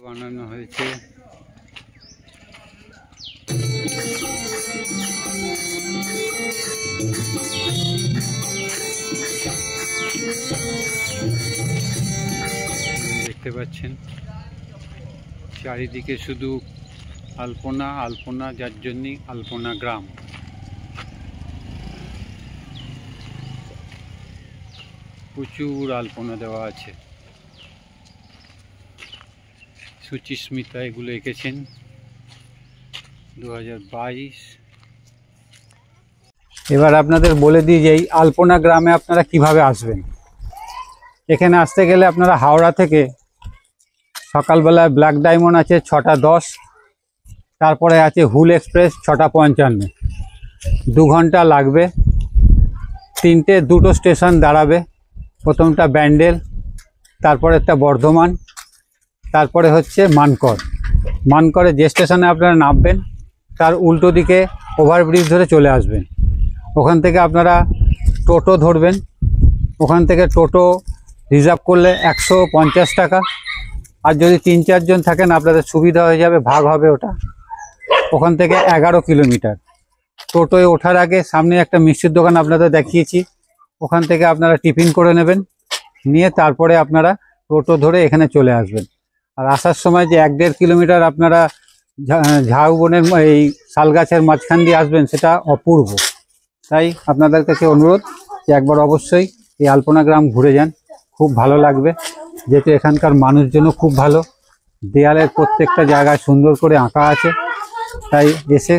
বানানো হয়েছে। দেখতে পাচ্ছেন চারিদিকে শুধু আলপনা, আলপনা, যার জন্যই আলপনা গ্রাম। প্রচুর আলপনা দেওয়া আছে। সুচিস্মিতা এগুলো এঁকেছেন 2022। এবার আপনাদের বলে দিই যে এই আলপনা গ্রামে আপনারা কিভাবে আসবেন। এখানে আসতে গেলে আপনারা হাওড়া থেকে সকালবেলায় ব্ল্যাক ডায়মন্ড আছে 6:10, তারপরে আছে হুল এক্সপ্রেস 6:55, 2 ঘন্টা লাগবে। দুটো স্টেশন দাঁড়াবে, প্রথমটা ব্যান্ডেল, তারপরে একটা বর্ধমান, তারপরে হচ্ছে মানকর। মানকরে যে স্টেশনে আপনারা নামবেন তার উল্টো দিকে ওভারব্রিজ ধরে চলে আসবেন। ওখান থেকে আপনারা টোটো ধরবেন। ওখান থেকে টোটো রিজার্ভ করলে 150 টাকা, আর যদি 3-4 জন থাকেন আপনাদের সুবিধা হয়ে যাবে, ভাগ হবে ওটা। ওখান থেকে 11 কিলোমিটার। টোটোয় ওঠার আগে সামনে একটা মিষ্টির দোকান আপনাদের দেখিয়েছি, ওখান থেকে আপনারা টিফিন করে নেবেন, নিয়ে তারপরে আপনারা টোটো ধরে এখানে চলে আসবেন। আর আসার সময় যে 1-1.5 কিলোমিটার আপনারা ঝাউবনের এই শালগাছের মাঝখান দিয়ে আসবেন, সেটা অপূর্ব। তাই আপনাদের কাছে অনুরোধ যে একবার অবশ্যই এই আলপনা গ্রাম ঘুরে যান, খুব ভালো লাগবে। যেহেতু এখানকার মানুষজনও খুব ভালো, দেয়ালের প্রত্যেকটা জায়গায় সুন্দর করে আঁকা আছে, তাই এসে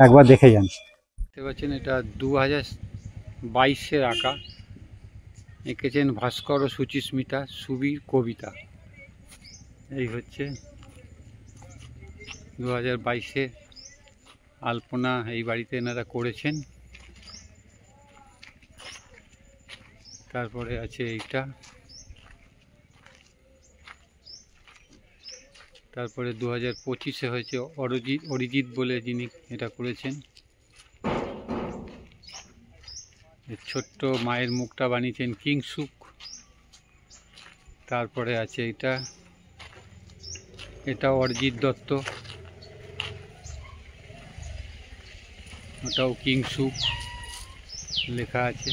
একবার দেখে যান। দেখতে পাচ্ছেন এটা 2022-এর আঁকা, এঁকেছেন ভাস্কর ও সুচিস্মিতা, সুবীর কবিতা। এই হচ্ছে 2022-এর আলপনা, এই বাড়িতে এনারা করেছেন। তারপরে আছে এইটা, তারপরে 2025-এ হয়েছে অরিজিৎ বলে যিনি এটা করেছেন। ছোট্ট মায়ের মুখটা বানিয়েছেন কিংসুক। তারপরে আছে এটা অরিজিৎ দত্ত, ওটাও কিংসুক লেখা আছে।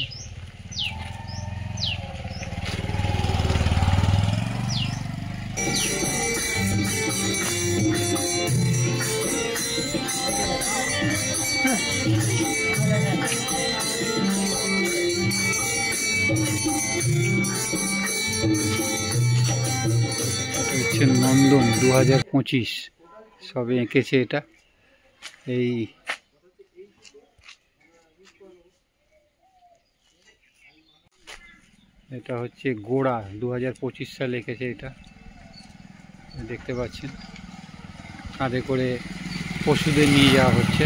হচ্ছে নন্দন 2025 সবে এঁকেছে এটা। এই এটা হচ্ছে গোড়া 2025 সালে এঁকেছে এটা, দেখতে পাচ্ছেন। কাঁধে করে পশুদের নিয়ে যাওয়া হচ্ছে।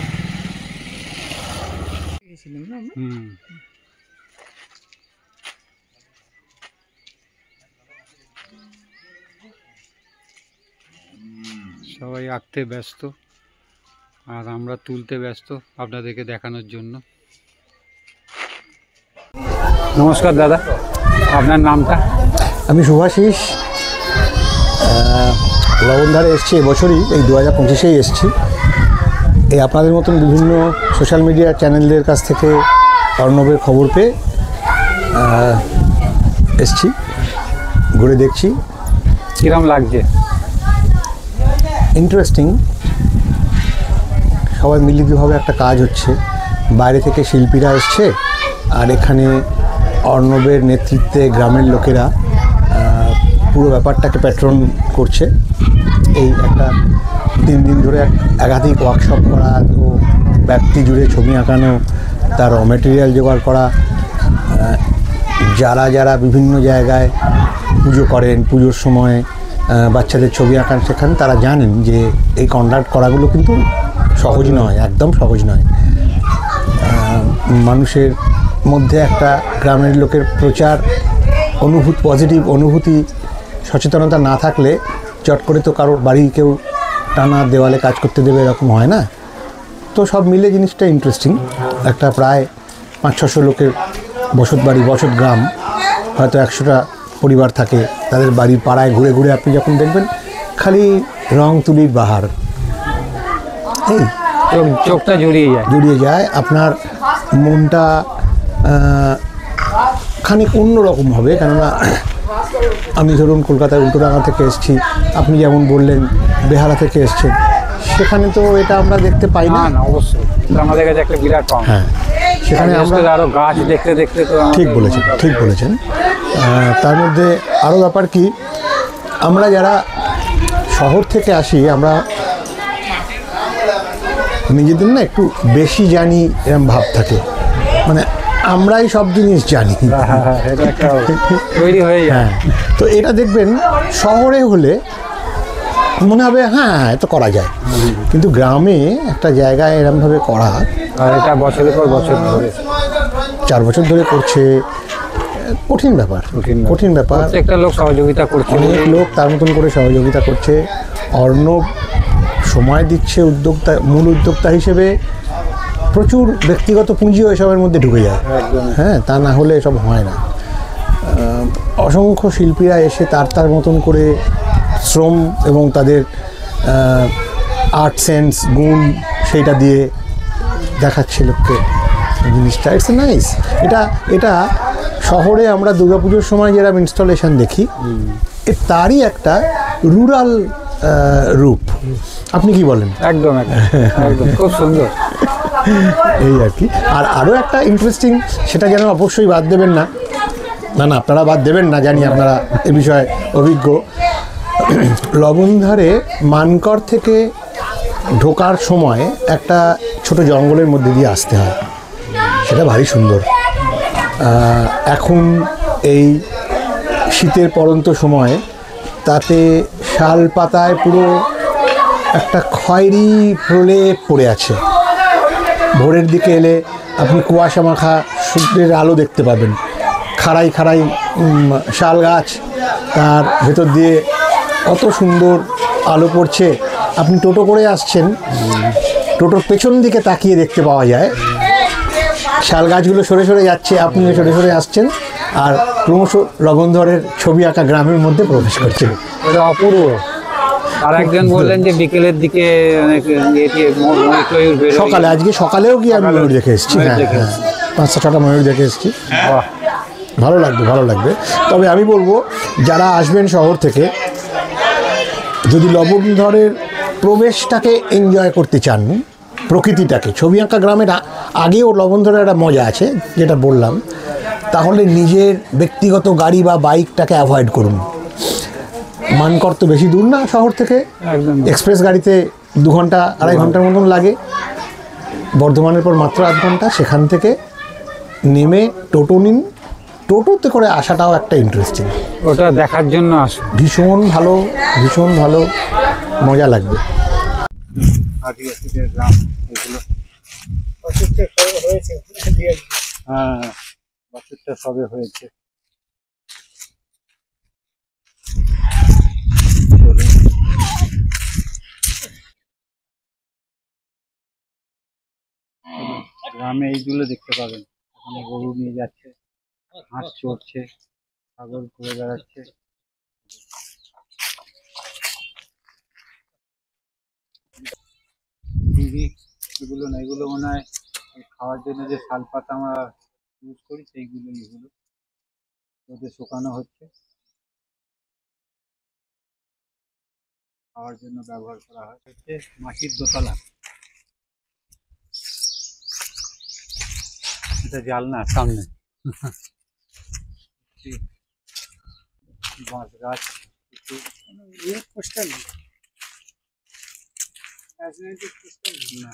সবাই আঁকতে ব্যস্ত আর আমরা তুলতে ব্যস্ত আপনাদেরকে দেখানোর জন্য। নমস্কার দাদা, আপনার নামটা? আমি শুভাশিস, লবণধারে এসছি এবছরই, এই 2025-এই এসছি। এই আপনাদের মতন বিভিন্ন সোশ্যাল মিডিয়া চ্যানেলদের কাছ থেকে অর্ণবের খবর পেয়ে এসছি, ঘুরে দেখছি। কীরকম লাগছে? ইন্টারেস্টিং। সবাই মিলিতভাবে একটা কাজ হচ্ছে, বাইরে থেকে শিল্পীরা এসছে আর এখানে অর্ণবের নেতৃত্বে গ্রামের লোকেরা পুরো ব্যাপারটাকে প্যাট্রন করছে। এই একটা 3 দিন ধরে একাধিক ওয়ার্কশপ করা ও ব্যক্তি জুড়ে ছবি আঁকানো, তার র মেটেরিয়াল জোগাড় করা। যারা বিভিন্ন জায়গায় পুজো করেন, পুজোর সময় বাচ্চাদের ছবি আঁকান শেখান, তারা জানেন যে এই কন্ডাক্ট করাগুলো কিন্তু সহজ নয়, একদম সহজ নয়। মানুষের মধ্যে একটা গ্রামের লোকের প্রচার পজিটিভ অনুভূতি সচেতনতা না থাকলে চট করে তো কারোর বাড়ি কেউ টানা দেওয়ালে কাজ করতে দেবে এরকম হয় না। তো সব মিলে জিনিসটা ইন্টারেস্টিং। একটা প্রায় 500-600 লোকের বসত গ্রাম, হয়তো 100টা পরিবার থাকে। তাদের বাড়ির পাড়ায় ঘুরে ঘুরে আপনি যখন দেখবেন খালি রং তুলির বাহার, এই চোখটা জুড়িয়ে যায়। আপনার মনটা খানিক অন্যরকম হবে। কেননা আমি ধরুন কলকাতার উল্টোডাঙ্গা থেকে এসেছি, আপনি যেমন বললেন বেহালা থেকে এসছেন, সেখানে তো এটা আমরা দেখতে পাই না। অবশ্যই আমাদের কাছে একটা বিরাট পাওয়া। হ্যাঁ, সেখানে আমরা আরও গাছ দেখতে তো ঠিক বলেছেন। তার মধ্যে আরও ব্যাপার কি, আমরা যারা শহর থেকে আসি আমরা নিজেদের না একটু বেশি জানি এরকম ভাব থাকে, মানে আমরাই সব জিনিস জানি। তৈরি হয়ে যায়। হ্যাঁ, তো এটা দেখবেন শহরে হলে মনে হবে হ্যাঁ এটা করা যায়, কিন্তু গ্রামে একটা জায়গায় এরমভাবে করা, আর এটা বছরের পর বছর ধরে 4 বছর ধরে করছে, কঠিন ব্যাপার, কঠিন ব্যাপার। প্রত্যেকটা লোক সহযোগিতা করছে, অনেক লোক তার মতন করে সহযোগিতা করছে। অর্ণব সময় দিচ্ছে উদ্যোক্তা, মূল উদ্যোক্তা হিসেবে। প্রচুর ব্যক্তিগত পুঁজিও এসবের মধ্যে ঢুকে যায়, হ্যাঁ, তা না হলে এসব হয় না। অসংখ্য শিল্পীরা এসে তার মতন করে শ্রম এবং তাদের আর্ট সেন্স, গুণ সেইটা দিয়ে দেখাচ্ছে লোককে জিনিসটা। It's nice. এটা শহরে আমরা দুর্গাপুজোর সময় যেরকম ইনস্টলেশন দেখি, তারই একটা রুরাল রূপ। আপনি কি বলেন? একদম একদম খুব সুন্দর। এই আর কি। আর আরও একটা ইন্টারেস্টিং, সেটা যেন অবশ্যই বাদ দেবেন না, না আপনারা বাদ দেবেন না, জানি আপনারা এ বিষয়ে অভিজ্ঞ। লবণধারে মানকর থেকে ঢোকার সময় একটা ছোট জঙ্গলের মধ্যে দিয়ে আসতে হয়, সেটা ভারী সুন্দর। এখন এই শীতের পড়ন্ত সময় তাতে শাল পাতায় পুরো একটা খয়েরি প্রলেপ পড়ে আছে। ভোরের দিকে এলে আপনি কুয়াশা মাখা সূর্যের আলো দেখতে পাবেন। খাড়াই খাড়াই শাল গাছ, তার ভেতর দিয়ে কত সুন্দর আলো পড়ছে। আপনি টোটো করে আসছেন, টোটোর পেছন দিকে তাকিয়ে দেখতে পাওয়া যায় শাল গাছগুলো সরে সরে যাচ্ছে, আপনিও সরে সরে আসছেন, আর ক্রমশ লবণধরের ছবি আঁকা গ্রামের মধ্যে প্রবেশ করছে। এটা অপূর্ব। আর একজন বললেন যে বিকেলের দিকে সকালে, আজকে সকালেও গিয়ে আমি ময়ূর দেখে এসেছি। হ্যাঁ, 5-6টা ময়ূর দেখে এসেছি। ভালো লাগবে। তবে আমি বলবো যারা আসবেন শহর থেকে, যদি লবণধরের প্রবেশটাকে এনজয় করতে চান, প্রকৃতিটাকে, ছবি আঁকা গ্রামের আগেও লবণধরের একটা মজা আছে যেটা বললাম, তাহলে নিজের ব্যক্তিগত গাড়ি বা বাইকটাকে অ্যাভয়েড করুন। মানকর তো বেশি দূর না শহর থেকে, এক্সপ্রেস গাড়িতে 2 ঘন্টা 2.5 ঘন্টার মতন লাগে, বর্ধমানের পর মাত্র 8 ঘন্টা। সেখান থেকে নেমে টোটো নিন, টোটোতে করে আসাটাও একটা ইন্টারেস্টিং, ওটা দেখার জন্য আসুন। ভীষণ ভালো মজা লাগবে। আদিবাসীদের গ্রাম এগুলো হয়েছে, হ্যাঁ বছরটা সবে হয়েছে। গ্রামে এইগুলো দেখতে পাবেন। ওখানে গরু নিয়ে যাচ্ছে, হাঁস চড়ছে, ছাগল ঘুরে বেড়াচ্ছে। এগুলো না, এগুলো মনে হয় খাওয়ার জন্য যে শাল পাতা আমরা ইউজ করি সেইগুলো, এগুলো রোদে শুকানো হচ্ছে, খাওয়ার জন্য ব্যবহার করা হয়। হচ্ছে মাটির দোতলা, এটা জালনা সামনে বাঁশ গাছ, কিছু পোস্টার নেই, রাজনৈতিক পোস্টার না।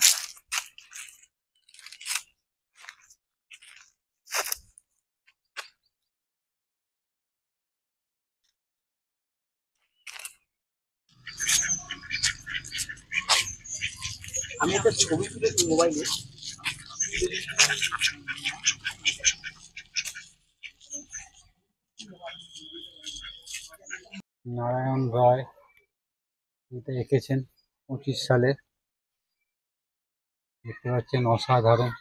আমি একটা ছবি তুলেছি মোবাইলে। নারায়ণ রায় এটা এঁকেছেন 25 সালে, দেখতে পাচ্ছেন অসাধারণ।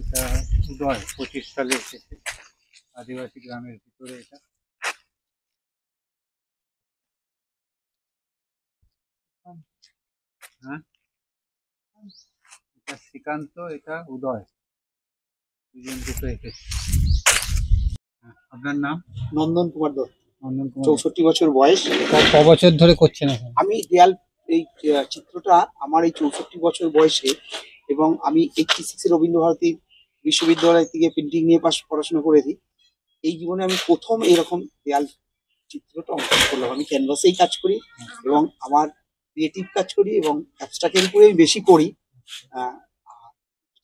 এটা উদয় 25 সালে এসেছে, আদিবাসী গ্রামের ভিতরে। এটা হ্যাঁ, এটা শ্রীকান্ত, এটা উদয়, দুজন দুটো এঁকেছে। আপনার নাম? নন্দন কুমার দত্ত। নন্দন কুমার। 64 বছর বয়স। ক বছর ধরে করছেন এখন? আমি দেয়াল, এই চিত্রটা আমার এই 64 বছর বয়সে, এবং আমি 86 রবীন্দ্র ভারতী বিশ্ববিদ্যালয় থেকে প্রিন্টিং নিয়ে পড়াশোনা করেছি। এই জীবনে আমি প্রথম এরকম দেয়াল চিত্রটা অঙ্কন করলাম। আমি ক্যানভাসেই কাজ করি এবং আমার ক্রিয়েটিভ কাজ করি এবং অ্যাবস্ট্রাক্টের উপরে আমি বেশি করি।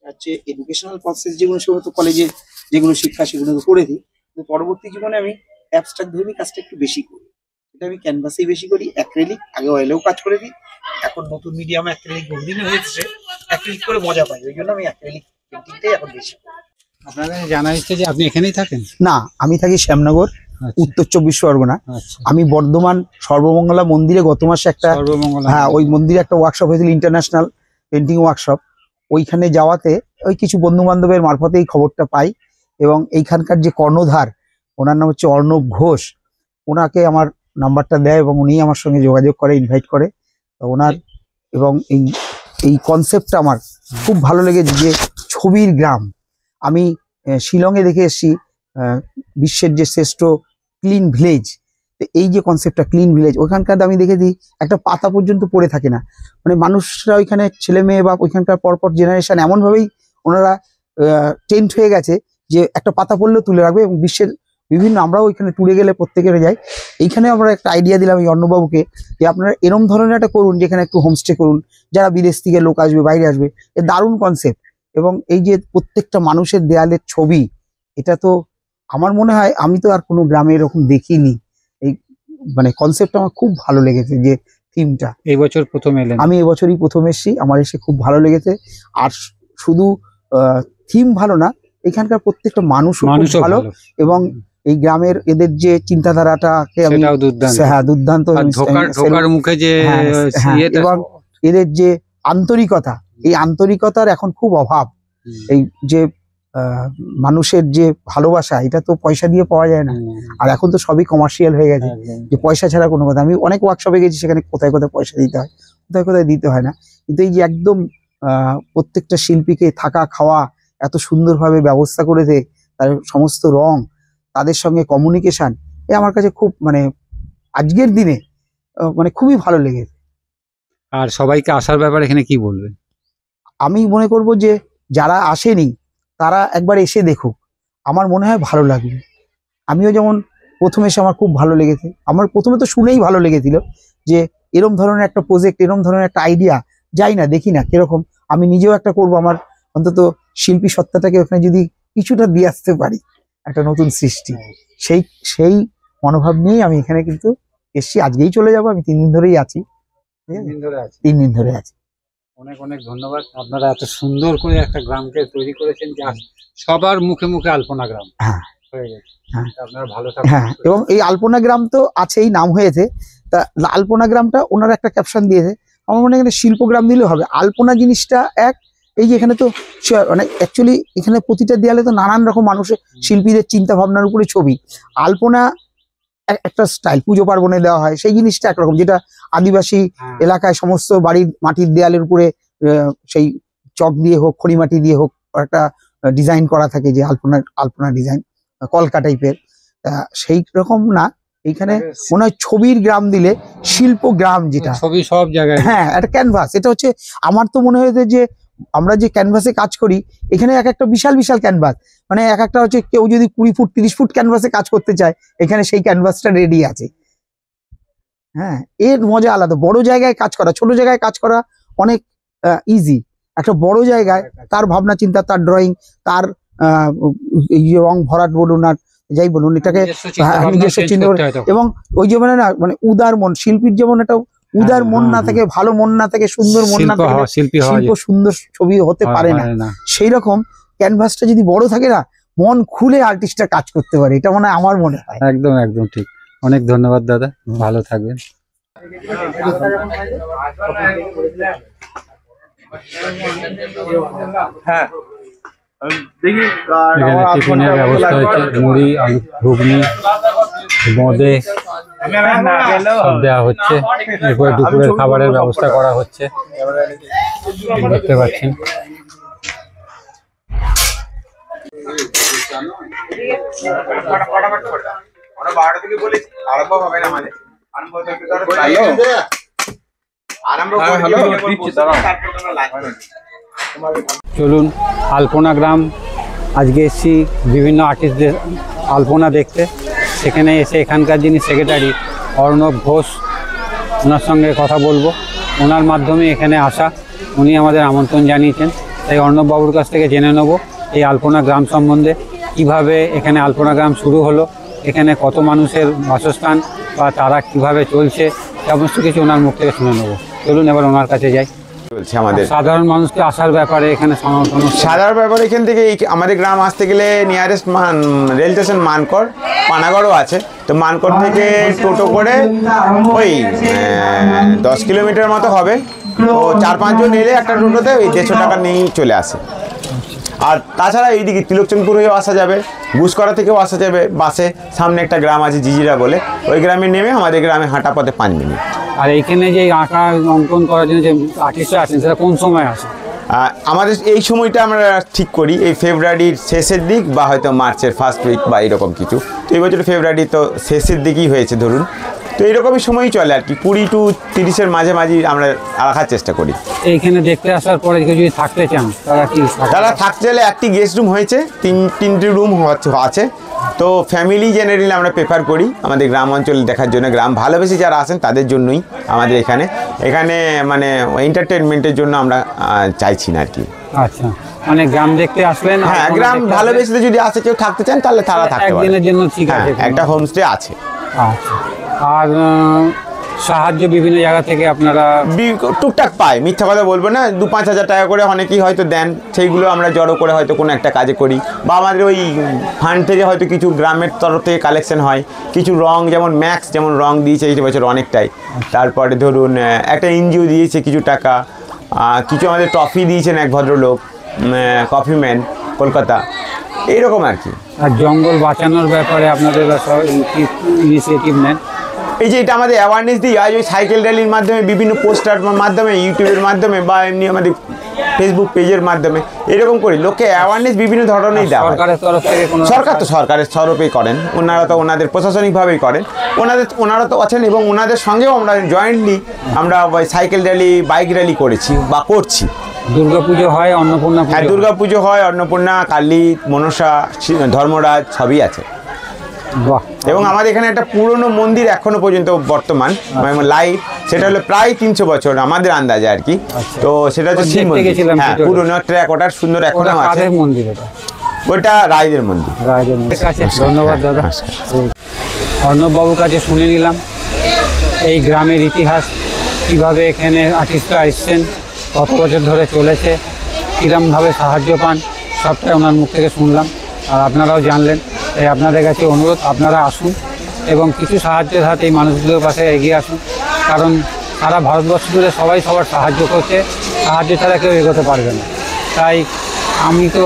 হচ্ছে এডুকেশনাল প্রসেস যেগুলো সেগুলো তো কলেজে যেগুলো শিক্ষা সেগুলো তো করে দিই, কিন্তু পরবর্তী জীবনে আমি অ্যাবস্ট্রাক্ট ধর্মী কাজটা একটু বেশি করি। এটা আমি ক্যানভাসেই বেশি করি, অ্যাক্রিলিক আগে অয়েলেও কাজ করে দিই, এখন নতুন মিডিয়াম অ্যাক্রিলিক বহুদিনে হয়েছে, অ্যাক্রিলিক করে মজা পাই, ওই জন্য আমি অ্যাক্রিলিক পেন্টিংটাই এখন বেশি করি। আপনাদের জানা যাচ্ছে যে আপনি এখানেই থাকেন? না, আমি থাকি শ্যামনগর, উত্তর 24 পরগনা। আমি বর্ধমান সর্বমঙ্গলা মন্দিরে গত মাসে একটা, হ্যাঁ ওই মন্দিরে একটা ওয়ার্কশপ হয়েছিল, ইন্টারন্যাশনাল পেন্টিং ওয়ার্কশপ। ওইখানে যাওয়াতে ওই কিছু বন্ধু বান্ধবের মারফতে এই খবরটা পাই এবং এইখানকার যে কর্ণধার, ওনার নাম হচ্ছে অর্ণব ঘোষ, ওনাকে আমার নাম্বারটা দেয় এবং উনি আমার সঙ্গে যোগাযোগ করে, ইনভাইট করে। ওনার এবং এই কনসেপ্টটা আমার খুব ভালো লেগেছে যে ছবির গ্রাম। আমি শিলংয়ে দেখে এসেছি বিশ্বের যে শ্রেষ্ঠ ক্লিন ভিলেজ, এই যে কনসেপ্টটা ক্লিন ভিলেজ, ওইখানকার আমি দেখেছি একটা পাতা পর্যন্ত পড়ে থাকে না, মানে মানুষরা ওইখানে ছেলে মেয়ে বা ওইখানকার পরপর জেনারেশন এমনভাবেই ওনারা টেন্ট হয়ে গেছে যে একটা পাতা পড়লেও তুলে রাখবে। এবং বিশ্বের বিভিন্ন, আমরাও ওইখানে ট্যুরে গেলে প্রত্যেকের যাই, এইখানে আমরা একটা আইডিয়া দিলাম এই অন্নবাবুকে যে আপনারা এরম ধরনের একটা করুন যেখানে একটু হোমস্টে করুন, যারা বিদেশ থেকে লোক আসবে, বাইরে আসবে, এ দারুণ কনসেপ্ট। এবং এই যে প্রত্যেকটা মানুষের দেয়ালের ছবি, এটা তো আমার মনে হয় আমি তো আর কোনো গ্রামে এরকম দেখিনি। এই মানে কনসেপ্টটা আমার খুব ভালো লেগেছে, যে থিমটা। এই বছর প্রথম এলেন? আমি এবছরই প্রথম এসেছি, আমার এসে খুব ভালো লেগেছে। আর শুধু থিম ভালো না, এখানকার প্রত্যেকটা মানুষও ভালো এবং এই গ্রামের এদের যে চিন্তাধারাটাকে আমি, হ্যাঁ দুর্দান্ত, মুখে যে এবং এদের যে আন্তরিকতা, এই আন্তরিকতার এখন খুব অভাব। এই যে মানুষের যে ভালোবাসা, এটা তো পয়সা দিয়ে পাওয়া যায় না, আর এখন তো সবই কমার্শিয়াল হয়ে গেছে, যে পয়সা ছাড়া কোনো কথা। আমি অনেক ওয়ার্কশপে গেছি, সেখানে কোথায় কোথায় পয়সা দিতে হয়, কোথায় কোথায় দিতে হয় না, কিন্তু এই যে একদম প্রত্যেকটা শিল্পীকে থাকা খাওয়া এত সুন্দরভাবে ব্যবস্থা করেছে, তার সমস্ত রং, তাদের সঙ্গে কমিউনিকেশন, এ আমার কাছে খুব মানে আজকের দিনে মানে খুবই ভালো লেগেছে। আর সবাইকে আসার ব্যাপারে এখানে কি বলবেন? আমি মনে করব যে যারা আসেনি তারা একবার এসে দেখুক, আমার মনে হয় ভালো লাগবে। আমিও যেমন প্রথমে এসে আমার খুব ভালো লেগেছে, আমার প্রথমে তো শুনেই ভালো লেগেছিল যে এরম ধরনের একটা প্রজেক্ট, এরম ধরনের একটা আইডিয়া, যাই না দেখি না কিরকম, আমি নিজেও একটা করব, আমার অন্তত শিল্পী সত্তাটাকে ওখানে যদি কিছুটা দিয়ে আসতে পারি, একটা নতুন সৃষ্টি, সেই মনোভাব নিয়েই আমি এখানে কিন্তু এসছি। আজকেই চলে যাব, আমি 3 দিন ধরেই আছি, 3 দিন ধরে আছি। অনেক অনেক ধন্যবাদ, আপনারা এত সুন্দর করে একটা গ্রামকে তৈরি করেছেন যে সবার মুখে মুখে আলপনা গ্রাম হয়ে গেছে। আপনারা ভালো থাকুন। হ্যাঁ, এবং এই আলপনা গ্রাম তো আছেই, নাম হয়েছে, তা আলপনা গ্রামটা ওনারা একটা ক্যাপশন দিয়েছে, আমার মনে হয় এখানে শিল্পগ্রাম দিলেও হবে। আলপনা জিনিসটা এক, এই যে এখানে তো মানে অ্যাকচুয়ালি এখানে প্রতিটা দেয়ালে তো নানান রকম মানুষের, শিল্পীদের চিন্তা ভাবনার উপরে ছবি। আলপনা একটা স্টাইল, পুজো পার্বণে দেওয়া হয়, সেই জিনিসটা একরকম, যেটা আদিবাসী এলাকায় সমস্ত বাড়ির মাটির দেয়ালের উপরে সেই চক দিয়ে হোক, খড়ি মাটি দিয়ে হোক, একটা ডিজাইন করা থাকে, যে আলপনা ডিজাইন কলকা টাইপের, সেই রকম না, এইখানে মনে হয় ছবির গ্রাম দিলে শিল্প গ্রাম, যেটা ছবি সব জায়গায়, হ্যাঁ একটা ক্যানভাস। এটা হচ্ছে আমার তো মনে হয়েছে যে আমরা যে ক্যানভাসে কাজ করি, এখানে এক একটা বিশাল বিশাল ক্যানভাস, মানে এক একটা হচ্ছে কেউ যদি 20 ফুট 30 ফুট ক্যানভাসে কাজ করতে চায়, এখানে সেই ক্যানভাসটা রেডি আছে। হ্যাঁ, এর মজা আলাদা। বড় জায়গায় কাজ করা, ছোট জায়গায় কাজ করা অনেক ইজি, একটা বড় জায়গায় তার ভাবনা চিন্তা, তার ড্রয়িং, তার রং ভরাট বলুন আর যাই বলুন, এটাকে নিজস্ব চিন্তা, এবং ওই যে মানে না, মানে উদার মন, শিল্পীর যেমন একটা উদার মন না থাকে, ভালো মন না থাকে, সুন্দর মন না থাকে, শিল্প সুন্দর ছবি হতে পারে না। সেই রকম ক্যানভাসটা যদি বড় থাকে না, মন খুলে আর্টিস্টরা কাজ করতে পারে, এটা মনে হয়, আমার মনে হয়। একদম একদম ঠিক। অনেক ধন্যবাদ দাদা, ভালো থাকবেন। হ্যাঁ, এখানে টিফিনের ব্যবস্থা হয়েছে, মুড়ি, আলু ঘুগনি, বোঁদে সব দেওয়া হচ্ছে। এরপরে দুপুরের খাবারের ব্যবস্থা করা হচ্ছে, দেখতে পাচ্ছেন। চলুন, আলপনা গ্রাম আজকে এসেছি বিভিন্ন আলপনা দেখতে। সেখানে এসে এখানকার যিনি সেক্রেটারি অর্ণব ঘোষ, ওনার সঙ্গে কথা বলবো। ওনার মাধ্যমে এখানে আসা, উনি আমাদের আমন্ত্রণ জানিয়েছেন। তাই অর্ণব বাবুর কাছ থেকে জেনে নেব এই আলপনা গ্রাম সম্বন্ধে, কিভাবে এখানে আলপনা গ্রাম শুরু হলো, এখানে কত মানুষের বাসস্থান বা তারা কিভাবে চলছে, সমস্ত কিছু ওনার মুখ থেকে শুনে নেবো। চলুন এবার ওনার কাছে যাই। চলছে আমাদের সাধারণ মানুষকে আসার ব্যাপারে এখানে সাধারণ ব্যাপারে এখান থেকে আমাদের গ্রাম আসতে গেলে নিয়ারেস্ট রেল স্টেশন মানকর, পানাগড়ও আছে। তো মানকর থেকে টোটো করে ওই 10 কিলোমিটার মতো হবে। তো 4-5 জন এলে একটা টোটোতে ওই 150 টাকা নিয়েই চলে আসে। আর তাছাড়া এইদিকে তিলকচন্দ্রপুর হয়েও আসা যাবে, গুসকরা থেকেও আসা যাবে বাসে। সামনে একটা গ্রাম আছে জিজিরা বলে, ওই গ্রামে নেমে আমাদের গ্রামে হাঁটা পথে 5 মিনিট। আর এইখানে যে আঁকা অঙ্কন করার জন্য যে আর্টিস্টরা আছেন সেটা কোন সময় আসে? আমাদের এই সময়টা আমরা ঠিক করি এই ফেব্রুয়ারির শেষের দিক বা হয়তো মার্চের ফার্স্ট উইক বা এরকম কিছু। তো এই বছর ফেব্রুয়ারি তো শেষের দিকেই হয়েছে ধরুন। তো এইরকমই সময়ই চলে আর কি, 20 to 30-এর মাঝামাঝি আমরা রাখার চেষ্টা করি। এইখানে দেখতে আসার পরে কেউ যদি থাকতে চান তারা থাকতে চাইলে একটি গেস্ট রুম হয়েছে, 3টি রুম আছে। তো ফ্যামিলি জেনারেলি আমরা প্রেফার করি আমাদের গ্রাম অঞ্চল দেখার জন্য। গ্রাম ভালোবেসে যারা আসেন তাদের জন্যই আমাদের এখানে মানে এন্টারটেনমেন্টের জন্য আমরা চাইছি না আর কি। আচ্ছা, মানে গ্রাম দেখতে আসলেন? হ্যাঁ, গ্রাম ভালোবেসে যদি আসে কেউ থাকতে চান তাহলে তারা থাকতে পারে। একদিনের জন্য ঠিক আছে, একটা হোমস্টে আছে। আচ্ছা, আর সাহায্য বিভিন্ন জায়গা থেকে আপনারা টুকটাক পাই, মিথ্যা কথা বলবো না। 2-5 হাজার টাকা করে অনেকেই হয়তো দেন, সেইগুলো আমরা জড়ো করে হয়তো কোনো একটা কাজে করি। বা আমাদের ওই ফান্ড থেকে হয়তো কিছু গ্রামের তরফ থেকে কালেকশন হয়। কিছু রং, যেমন ম্যাক্স যেমন রং দিয়েছে এই বছর অনেকটাই। তারপরে ধরুন একটা এনজিও দিয়েছে কিছু টাকা, কিছু আমাদের ট্রফি দিয়েছেন এক ভদ্রলোক, কফিম্যান, কলকাতা, এইরকম আর কি। আর জঙ্গল বাঁচানোর ব্যাপারে আপনাদের ইনিশিয়েটিভ নেন? এই যে এটা আমাদের অ্যাওয়ারনেস দিই আজ ওই সাইকেল র্যালির মাধ্যমে, বিভিন্ন পোস্টার মাধ্যমে, ইউটিউবের মাধ্যমে বা এমনি আমাদের ফেসবুক পেজের মাধ্যমে এরকম করি। লোকে অ্যাওয়ারনেস বিভিন্ন ধরনেরই দেওয়া হয়। সরকার তো সরকারের তরফেই করেন, ওনারা তো ওনাদের প্রশাসনিকভাবেই করেন। ওনারা তো আছেন এবং ওনাদের সঙ্গেও আমরা জয়েন্টলি আমরা সাইকেল র্যালি, বাইক র্যালি করেছি বা করছি। দুর্গাপুজো হয়, অন্নপূর্ণা? হ্যাঁ, দুর্গাপুজো হয়, অন্নপূর্ণা, কালী, মনসা, ধর্মরাজ সবই আছে। এবং আমাদের এখানে একটা পুরনো মন্দির এখনো পর্যন্ত বর্তমান লাইভ, সেটা হলো প্রায় 300 বছর আমাদের আন্দাজে আর কি। তো সেটা হচ্ছে শিব মন্দির। হ্যাঁ, পুরনো ট্র্যাক সুন্দর এখনো আছে। ওটা রায়দের মন্দির। ধন্যবাদ দাদা। অর্ণব বাবুর কাছে শুনে নিলাম এই গ্রামের ইতিহাস, কিভাবে এখানে আর্টিস্টরা এসছেন, কত বছর ধরে চলেছে, কীরকমভাবে সাহায্য পান, সবটাই ওনার মুখ থেকে শুনলাম। আর আপনারাও জানলেন। তাই আপনাদের কাছে অনুরোধ, আপনারা আসুন এবং কিছু সাহায্যের হাতে এই মানুষগুলোর পাশে এগিয়ে আসুন। কারণ সারা ভারতবর্ষ জুড়ে সবাই সবার সাহায্য করছে, সাহায্য ছাড়া কেউ এগোতে পারবে না। তাই আমি তো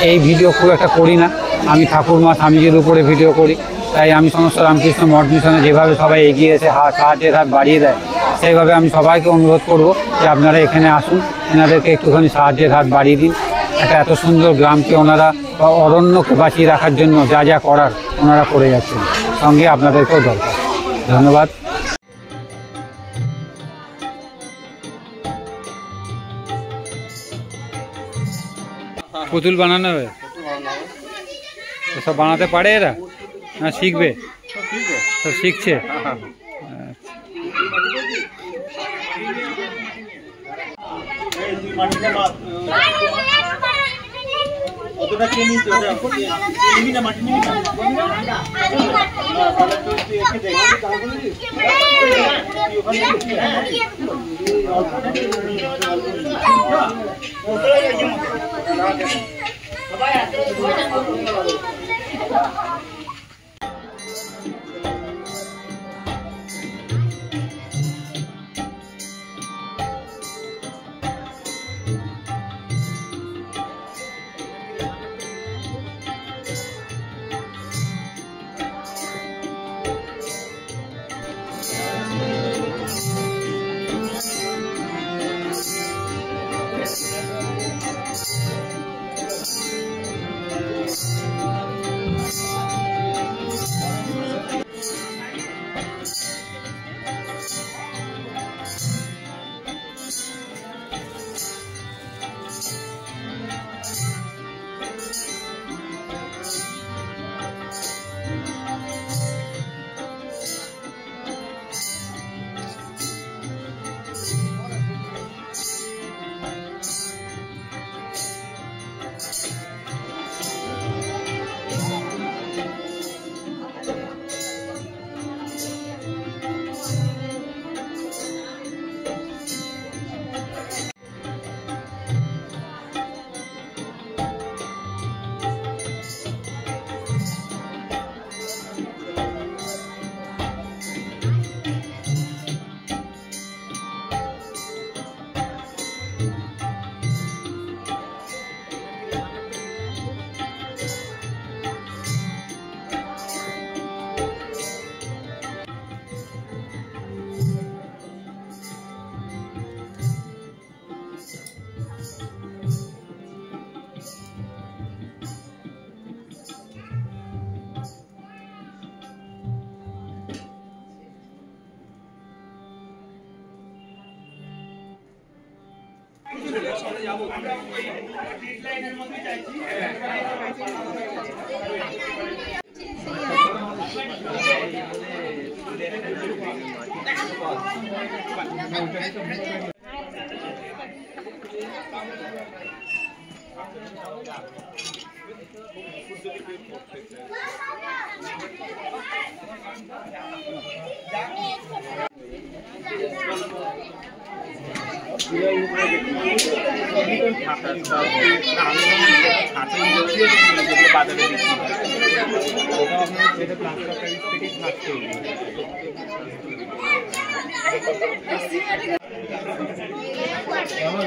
এই ভিডিও খুব একটা করি না, আমি ঠাকুরমা স্বামীজির উপরে ভিডিও করি। তাই আমি সমস্ত রামকৃষ্ণ মঠ মিশনে যেভাবে সবাই এগিয়ে এসে সাহায্যের হাত বাড়িয়ে দেয়, সেইভাবে আমি সবাইকে অনুরোধ করব যে আপনারা এখানে আসুন, এনাদেরকে একটুখানি সাহায্যের হাত বাড়িয়ে দিন। একটা এত সুন্দর গ্রামকে ওনারা অরণ্যকে বাঁচিয়ে রাখার জন্য যা যা করার ওনারা করে যাচ্ছেন, সঙ্গে আপনাদেরকেও দরকার। ধন্যবাদ। পুতুল বানানো হবে? সব বানাতে পারে এরা না শিখবে? সব শিখছে।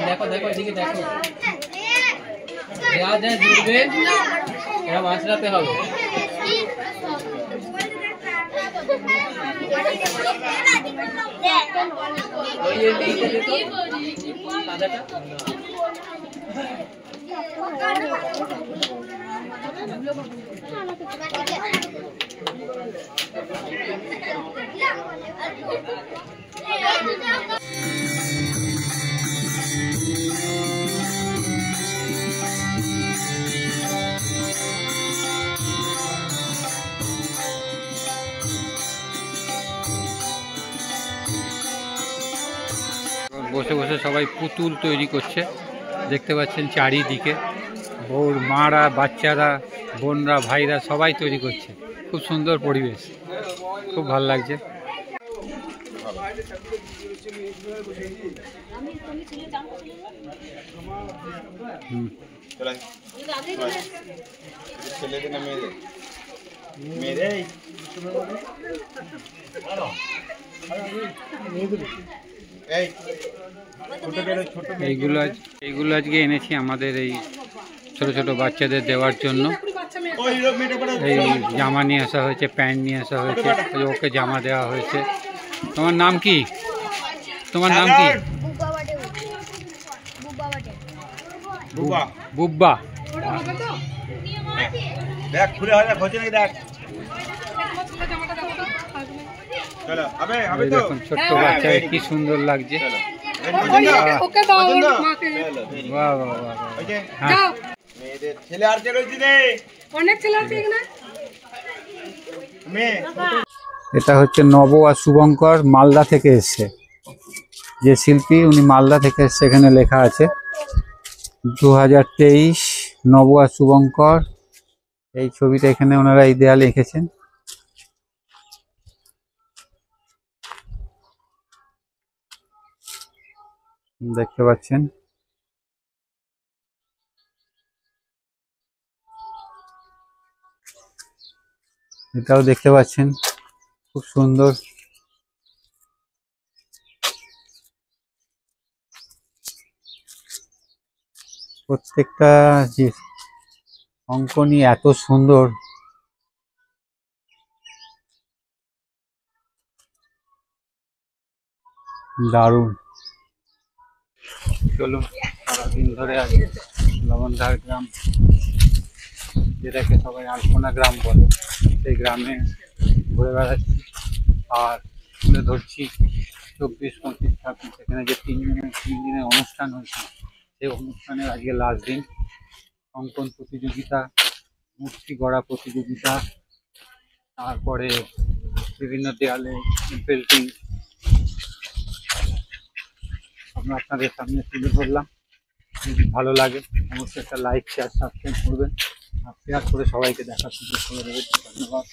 দেখো দেখো এদিকে দেখো যা যা জুড়বে এরা মাছরাতে হবে বসে বসে সবাই পুতুল তৈরি করছে, দেখতে পাচ্ছেন চারিদিকে বউর মারা, বাচ্চারা, বোনরা, ভাইরা সবাই তৈরি করছে। খুব সুন্দর পরিবেশ, খুব ভালো লাগছে। এইগুলো আজকে এনেছি আমাদের এই ছোট ছোট বাচ্চাদের দেওয়ার জন্য। এই জামা নিয়ে আসা হয়েছে, প্যান্ট নিয়ে আসা হয়েছে, ওকে জামা দেওয়া হয়েছে। তোমার নাম কি? তোমার নাম কি? বুব্বা। দেখুন ছোট্ট বাচ্চাকে কি সুন্দর লাগছে। এটা হচ্ছে নব আর শুভঙ্কর, মালদা থেকে এসছে। যে শিল্পী উনি মালদা থেকে এসছে, এখানে লেখা আছে 2023 নব আর শুভঙ্কর। এই ছবিটা এখানে ওনারা এই দেয়ালে এঁকেছেন। দেখতে পাচ্ছেন এটাও দেখতে পাচ্ছেন, খুব সুন্দর। প্রত্যেকটা যে অঙ্কনই এত সুন্দর, দারুণ। চলুন সারাদিন ধরে আজ লবণধার গ্রাম, যেটাকে সবাই আলপনা গ্রাম বলে, সেই গ্রামে ঘুরে বেড়াচ্ছি আর তুলে ধরছি 24, 25, 26 এখানে যে 3 দিনের অনুষ্ঠান হয়েছে, সেই অনুষ্ঠানের আজকে লাস্ট দিন। অঙ্কন প্রতিযোগিতা, মূর্তি গড়া প্রতিযোগিতা, তারপরে বিভিন্ন দেয়ালে পেন্টিং আমরা আপনাদের সামনে তুলে ধরলাম। যদি ভালো লাগে অবশ্যই একটা লাইক, শেয়ার, সাবস্ক্রাইব করবেন আর শেয়ার করে সবাইকে দেখার সুযোগ করে দেবেন। ধন্যবাদ।